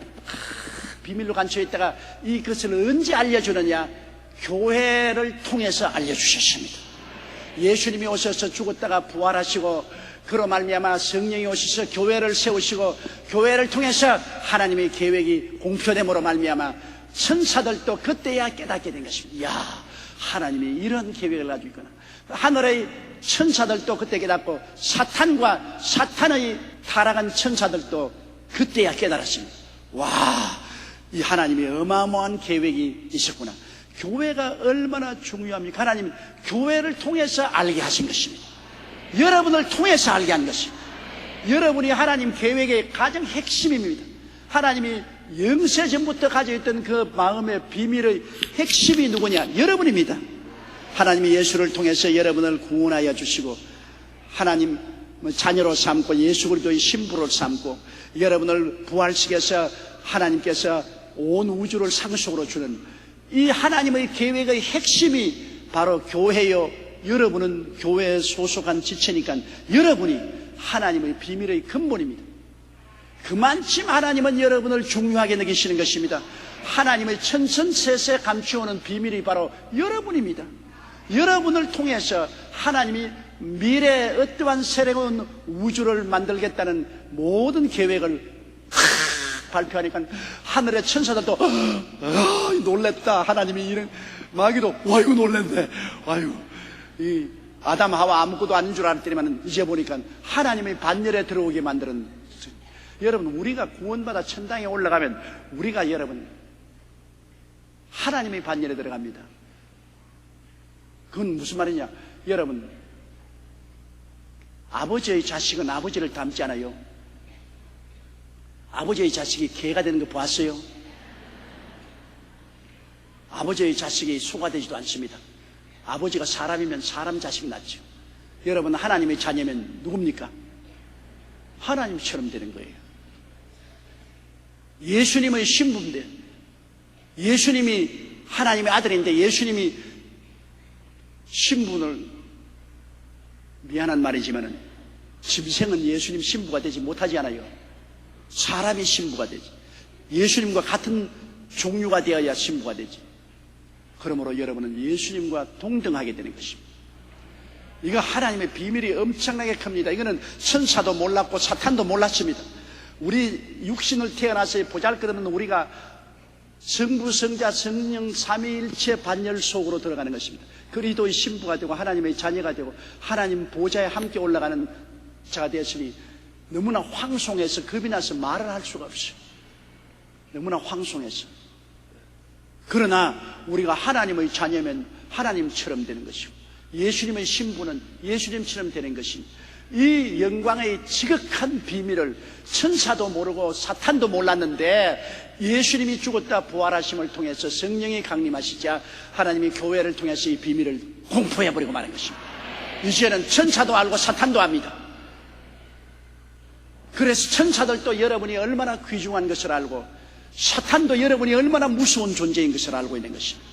비밀로 감춰있다가 이것을 언제 알려주느냐? 교회를 통해서 알려주셨습니다. 예수님이 오셔서 죽었다가 부활하시고 그로 말미암아 성령이 오셔서 교회를 세우시고 교회를 통해서 하나님의 계획이 공표됨으로 말미암아 천사들도 그때야 깨닫게 된 것입니다. 이야, 하나님이 이런 계획을 가지고 있구나. 하늘의 천사들도 그때 깨닫고 사탄과 사탄의 타락한 천사들도 그때야 깨달았습니다. 와, 이 하나님의 어마어마한 계획이 있었구나. 교회가 얼마나 중요합니까? 하나님은 교회를 통해서 알게 하신 것입니다. 여러분을 통해서 알게 한 것입니다. 여러분이 하나님 계획의 가장 핵심입니다. 하나님이 영세전부터 가지고 있던 그 마음의 비밀의 핵심이 누구냐? 여러분입니다. 하나님이 예수를 통해서 여러분을 구원하여 주시고 하나님 자녀로 삼고 예수 그리스도의 신부로 삼고 여러분을 부활시켜서 하나님께서 온 우주를 상속으로 주는 이 하나님의 계획의 핵심이 바로 교회요. 여러분은 교회에 소속한 지체니까 여러분이 하나님의 비밀의 근본입니다. 그만큼 하나님은 여러분을 중요하게 느끼시는 것입니다. 하나님의 천천세세 감추어오는 비밀이 바로 여러분입니다. 여러분을 통해서 하나님이 미래의 어떠한 새로운 우주를 만들겠다는 모든 계획을 발표하니까 하늘의 천사들도 놀랬다. 하나님이 이런 마귀도 와이고 놀랬네. 와이고 이 아담 하와 아무것도 아닌 줄 알았더니만 이제 보니까 하나님의 반열에 들어오게 만드는. 여러분, 우리가 구원받아 천당에 올라가면 우리가 여러분 하나님의 반열에 들어갑니다. 그건 무슨 말이냐? 여러분, 아버지의 자식은 아버지를 닮지 않아요. 아버지의 자식이 개가 되는 거 보았어요? 아버지의 자식이 소가 되지도 않습니다. 아버지가 사람이면 사람 자식이 낫죠. 여러분, 하나님의 자녀면 누굽니까? 하나님처럼 되는 거예요. 예수님의 신부인데, 예수님이 하나님의 아들인데 예수님이 신분을, 미안한 말이지만은 짐승은 예수님 신부가 되지 못하지 않아요. 사람이 신부가 되지. 예수님과 같은 종류가 되어야 신부가 되지. 그러므로 여러분은 예수님과 동등하게 되는 것입니다. 이거 하나님의 비밀이 엄청나게 큽니다. 이거는 천사도 몰랐고 사탄도 몰랐습니다. 우리 육신을 태어나서 보잘것없는 우리가 성부, 성자, 성령 삼위일체 반열 속으로 들어가는 것입니다. 그리스도의 신부가 되고 하나님의 자녀가 되고 하나님 보좌에 함께 올라가는 자가 되었으니 너무나 황송해서 겁이 나서 말을 할 수가 없어요. 너무나 황송해서. 그러나 우리가 하나님의 자녀면 하나님처럼 되는 것이고 예수님의 신부는 예수님처럼 되는 것입니다. 이 영광의 지극한 비밀을 천사도 모르고 사탄도 몰랐는데 예수님이 죽었다 부활하심을 통해서 성령이 강림하시자 하나님이 교회를 통해서 이 비밀을 공포해버리고 마는 것입니다. 이제는 천사도 알고 사탄도 압니다. 그래서 천사들도 여러분이 얼마나 귀중한 것을 알고 사탄도 여러분이 얼마나 무서운 존재인 것을 알고 있는 것입니다.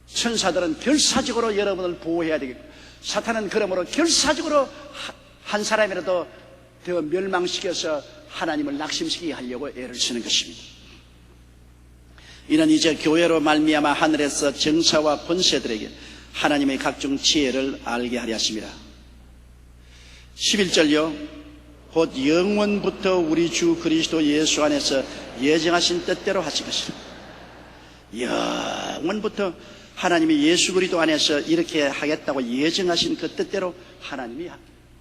천사들은 결사적으로 여러분을 보호해야 되겠고 사탄은 그러므로 결사적으로 한 사람이라도 더 멸망시켜서 하나님을 낙심시키게 하려고 애를 쓰는 것입니다. 이는 이제 교회로 말미암아 하늘에서 정사와 권세들에게 하나님의 각종 지혜를 알게 하려 하십니다. 11절요. 곧 영원부터 우리 주 그리스도 예수 안에서 예정하신 뜻대로 하신 것이라. 영원부터 하나님이 예수 그리스도 안에서 이렇게 하겠다고 예정하신 그 뜻대로 하나님이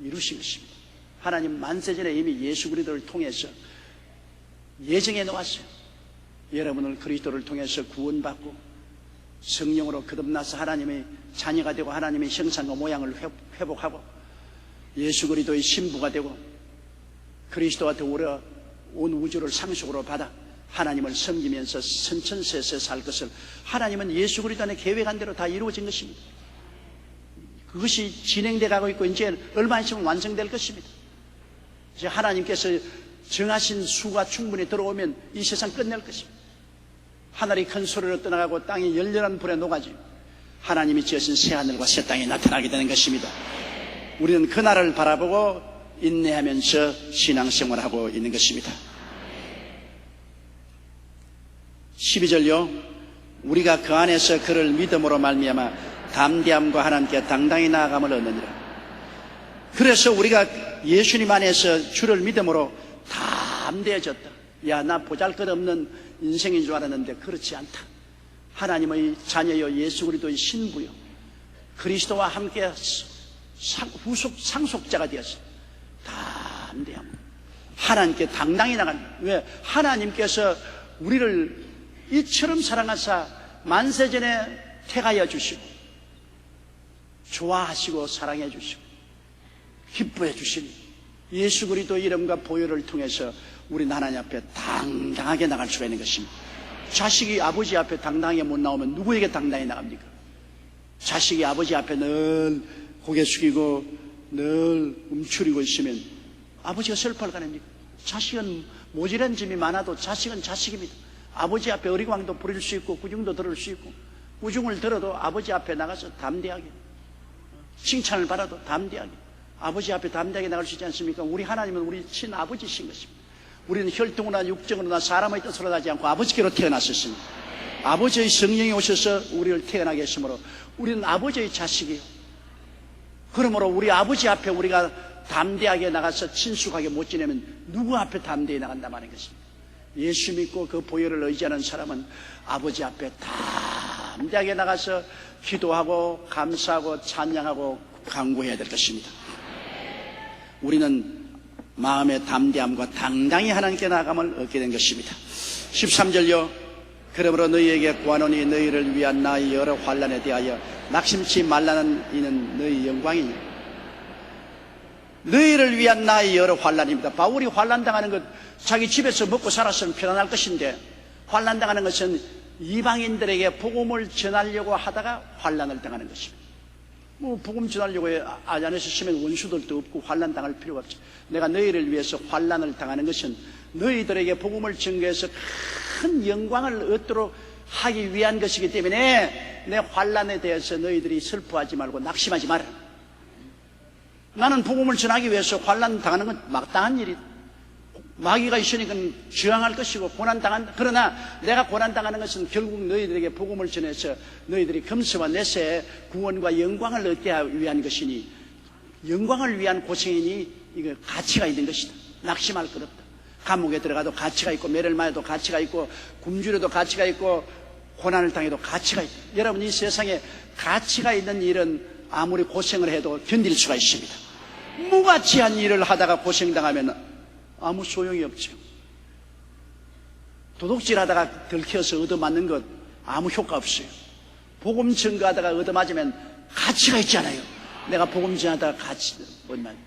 이루신 것입니다. 하나님 만세전에 이미 예수 그리스도를 통해서 예정해 놓았어요. 여러분을 그리스도를 통해서 구원받고 성령으로 거듭나서 하나님의 자녀가 되고 하나님의 형상과 모양을 회복하고 예수 그리스도의 신부가 되고 그리스도와 더불어 온 우주를 상속으로 받아 하나님을 섬기면서 선천세세 살 것을 하나님은 예수 그리스도 안에 계획한 대로 다 이루어진 것입니다. 그것이 진행돼 가고 있고 이제 얼마 있으면 완성될 것입니다. 이제 하나님께서 정하신 수가 충분히 들어오면 이 세상 끝낼 것입니다. 하늘이 큰 소리로 떠나가고 땅이 열렬한 불에 녹아지고 하나님이 지으신 새하늘과 새 땅이 나타나게 되는 것입니다. 우리는 그날을 바라보고 인내하면서 신앙생활을 하고 있는 것입니다. 12절요. 우리가 그 안에서 그를 믿음으로 말미암아 담대함과 하나님께 당당히 나아감을 얻느니라. 그래서 우리가 예수님 안에서 주를 믿음으로 담대해졌다. 야, 나 보잘것없는 인생인 줄 알았는데 그렇지 않다. 하나님의 자녀여 예수 그리스도의 신부여 그리스도와 함께 상속자가 되었어. 담대함. 하나님께 당당히 나간다. 왜? 하나님께서 우리를 이처럼 사랑하사 만세전에 택하여 주시고 좋아하시고 사랑해 주시고 기뻐해 주시니 예수 그리스도 이름과 보혈을 통해서 우리는 하나님 앞에 당당하게 나갈 수가 있는 것입니다. 자식이 아버지 앞에 당당하게 못 나오면 누구에게 당당히 나갑니까? 자식이 아버지 앞에 늘 고개 숙이고 늘 움츠리고 있으면 아버지가 슬퍼할 거 아닙니까? 자식은 모질한 점이 많아도 자식은 자식입니다. 아버지 앞에 어리광도 부릴 수 있고 구중도 들을 수 있고 구중을 들어도 아버지 앞에 나가서 담대하게 칭찬을 받아도 담대하게 아버지 앞에 담대하게 나갈 수 있지 않습니까? 우리 하나님은 우리 친아버지신 것입니다. 우리는 혈통으로나 육정으로나 사람의 뜻으로 하지 않고 아버지께로 태어났었습니다. 아버지의 성령이 오셔서 우리를 태어나게 했으므로 우리는 아버지의 자식이에요. 그러므로 우리 아버지 앞에 우리가 담대하게 나가서 친숙하게 못 지내면 누구 앞에 담대히 나간다 말인 것입니다. 예수 믿고 그 보혈을 의지하는 사람은 아버지 앞에 담대하게 나가서 기도하고 감사하고 찬양하고 간구해야 될 것입니다. 우리는 마음의 담대함과 당당히 하나님께 나아감을 얻게 된 것입니다. 13절요. 그러므로 너희에게 구하노니 너희를 위한 나의 여러 환난에 대하여 낙심치 말라는 이는 너희 영광이니. 너희를 위한 나의 여러 환난입니다. 바울이 환난당하는 것 자기 집에서 먹고 살았으면 편안할 것인데 환난당하는 것은 이방인들에게 복음을 전하려고 하다가 환난을 당하는 것입니다. 복음 전하려고 안 했으면 원수들도 없고 환난 당할 필요가 없죠. 내가 너희를 위해서 환난을 당하는 것은 너희들에게 복음을 전개해서 큰 영광을 얻도록 하기 위한 것이기 때문에 내 환난에 대해서 너희들이 슬퍼하지 말고 낙심하지 마라. 나는 복음을 전하기 위해서 환난 당하는 건 마땅한 일이다. 마귀가 있으니까 저항할 것이고 고난당한다. 그러나 내가 고난당하는 것은 결국 너희들에게 복음을 전해서 너희들이 금수와 내세에 구원과 영광을 얻게 하기 위한 것이니 영광을 위한 고생이니 이거 가치가 있는 것이다. 낙심할 것 없다. 감옥에 들어가도 가치가 있고 매를 맞아도 가치가 있고 굶주려도 가치가 있고 고난을 당해도 가치가 있다. 여러분 이 세상에 가치가 있는 일은 아무리 고생을 해도 견딜 수가 있습니다. 무가치한 일을 하다가 고생당하면 아무 소용이 없죠. 도둑질 하다가 들켜서 얻어맞는 것 아무 효과 없어요. 복음 전가하다가 얻어맞으면 가치가 있잖아요. 내가 복음 전하다가 가치 얼마나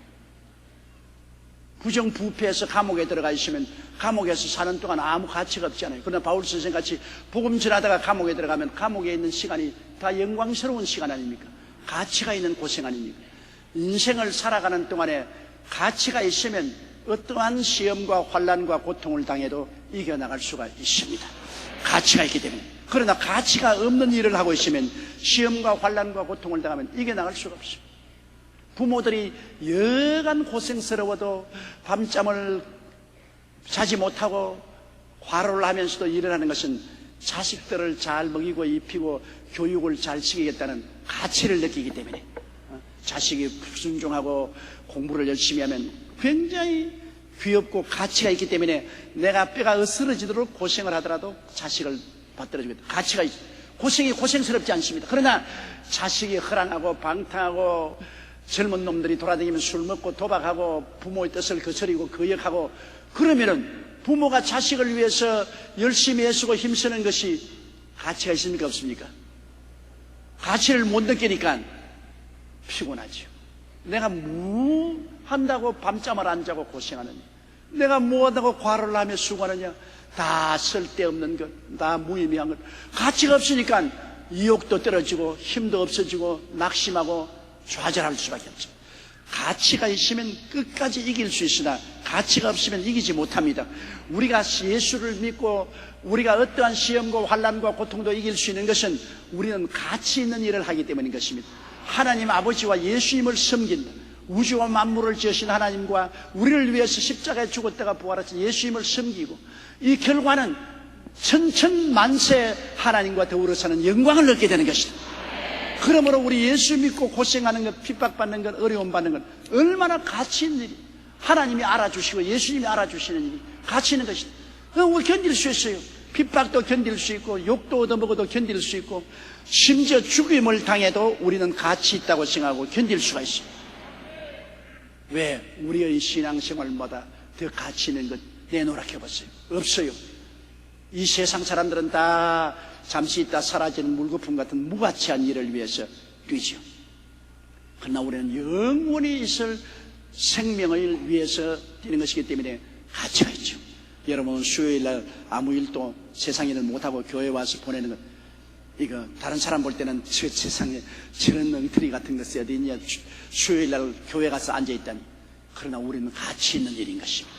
부정부패해서 감옥에 들어가 있으면 감옥에서 사는 동안 아무 가치가 없잖아요. 그러나 바울 선생같이 복음 전하다가 감옥에 들어가면 감옥에 있는 시간이 다 영광스러운 시간 아닙니까? 가치가 있는 고생 아닙니까? 인생을 살아가는 동안에 가치가 있으면 어떠한 시험과 환난과 고통을 당해도 이겨나갈 수가 있습니다. 가치가 있기 때문에. 그러나 가치가 없는 일을 하고 있으면 시험과 환난과 고통을 당하면 이겨나갈 수가 없습니다. 부모들이 여간 고생스러워도 밤잠을 자지 못하고 화로를 하면서도 일을 하는 것은 자식들을 잘 먹이고 입히고 교육을 잘 시키겠다는 가치를 느끼기 때문에 자식이 순종하고 공부를 열심히 하면 굉장히 귀엽고 가치가 있기 때문에 내가 뼈가 으스러지도록 고생을 하더라도 자식을 받들어 주겠다. 가치가 있어. 고생이 고생스럽지 않습니다. 그러나 자식이 허랑하고 방탕하고 젊은 놈들이 돌아다니면서 술 먹고 도박하고 부모의 뜻을 거스리고 거역하고 그러면은 부모가 자식을 위해서 열심히 애쓰고 힘쓰는 것이 가치가 있습니까? 없습니까? 가치를 못 느끼니까 피곤하죠. 내가 뭐 한다고 밤잠을 안 자고 고생하느냐, 내가 뭐 한다고 과로를 하며 수고하느냐, 다 쓸데없는 것, 다 무의미한 것. 가치가 없으니까 의욕도 떨어지고 힘도 없어지고 낙심하고 좌절할 수밖에 없죠. 가치가 있으면 끝까지 이길 수 있으나 가치가 없으면 이기지 못합니다. 우리가 예수를 믿고 우리가 어떠한 시험과 환난과 고통도 이길 수 있는 것은 우리는 가치 있는 일을 하기 때문인 것입니다. 하나님 아버지와 예수님을 섬긴다. 우주와 만물을 지으신 하나님과 우리를 위해서 십자가에 죽었다가 부활하신 예수님을 섬기고 이 결과는 천천만세 하나님과 더불어 사는 영광을 얻게 되는 것이다. 그러므로 우리 예수 믿고 고생하는 것, 핍박받는 것, 어려움 받는 것 얼마나 가치 있는 일이, 하나님이 알아주시고 예수님이 알아주시는 일이 가치 있는 것이다. 우리 견딜 수 있어요. 핍박도 견딜 수 있고 욕도 얻어먹어도 견딜 수 있고 심지어 죽임을 당해도 우리는 가치 있다고 생각하고 견딜 수가 있어요. 왜? 우리의 신앙생활마다 더 가치 있는 것 내노력해봤어요. 없어요. 이 세상 사람들은 다 잠시 있다 사라지는 물거품 같은 무가치한 일을 위해서 뛰죠. 그러나 우리는 영원히 있을 생명을 위해서 뛰는 것이기 때문에 가치가 있죠. 여러분 수요일날 아무 일도 세상 일을 못하고 교회 와서 보내는 것, 이거 다른 사람 볼 때는 저 세상에 저런 엉터리 같은 거 써야 되냐, 수요일날 교회 가서 앉아있다니. 그러나 우리는 가치 있는 일인 것입니다.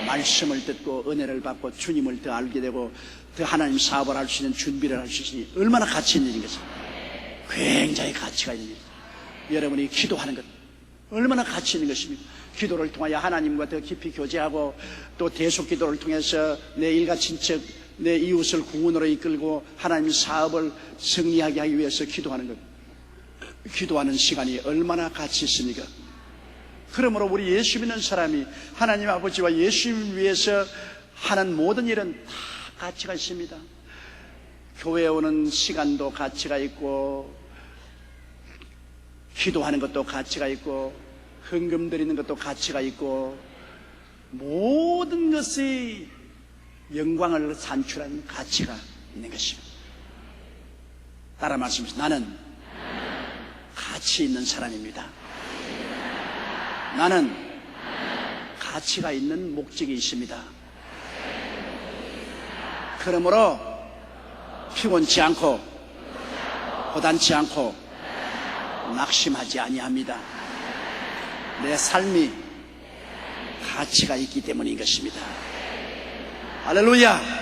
말씀을 듣고 은혜를 받고 주님을 더 알게 되고 더 하나님 사업을 할 수 있는 준비를 할 수 있으니 얼마나 가치 있는 일인 것입니다. 굉장히 가치가 있는 일입니다. 여러분이 기도하는 것 얼마나 가치 있는 것입니까? 기도를 통하여 하나님과 더 깊이 교제하고 또 대속 기도를 통해서 내 일가 친척, 내 이웃을 구원으로 이끌고 하나님 사업을 승리하게 하기 위해서 기도하는 것, 기도하는 시간이 얼마나 가치 있습니까? 그러므로 우리 예수 믿는 사람이 하나님 아버지와 예수님을 위해서 하는 모든 일은 다 가치가 있습니다. 교회에 오는 시간도 가치가 있고 기도하는 것도 가치가 있고 헌금 드리는 것도 가치가 있고 모든 것이 영광을 산출하는 가치가 있는 것입니다. 따라 말씀하십시오. 나는 가치 있는 사람입니다. 나는 가치가 있는 목적이 있습니다. 그러므로 피곤치 않고 고단치 않고 낙심하지 아니합니다. 내 삶이 가치가 있기 때문인 것입니다. 할렐루야!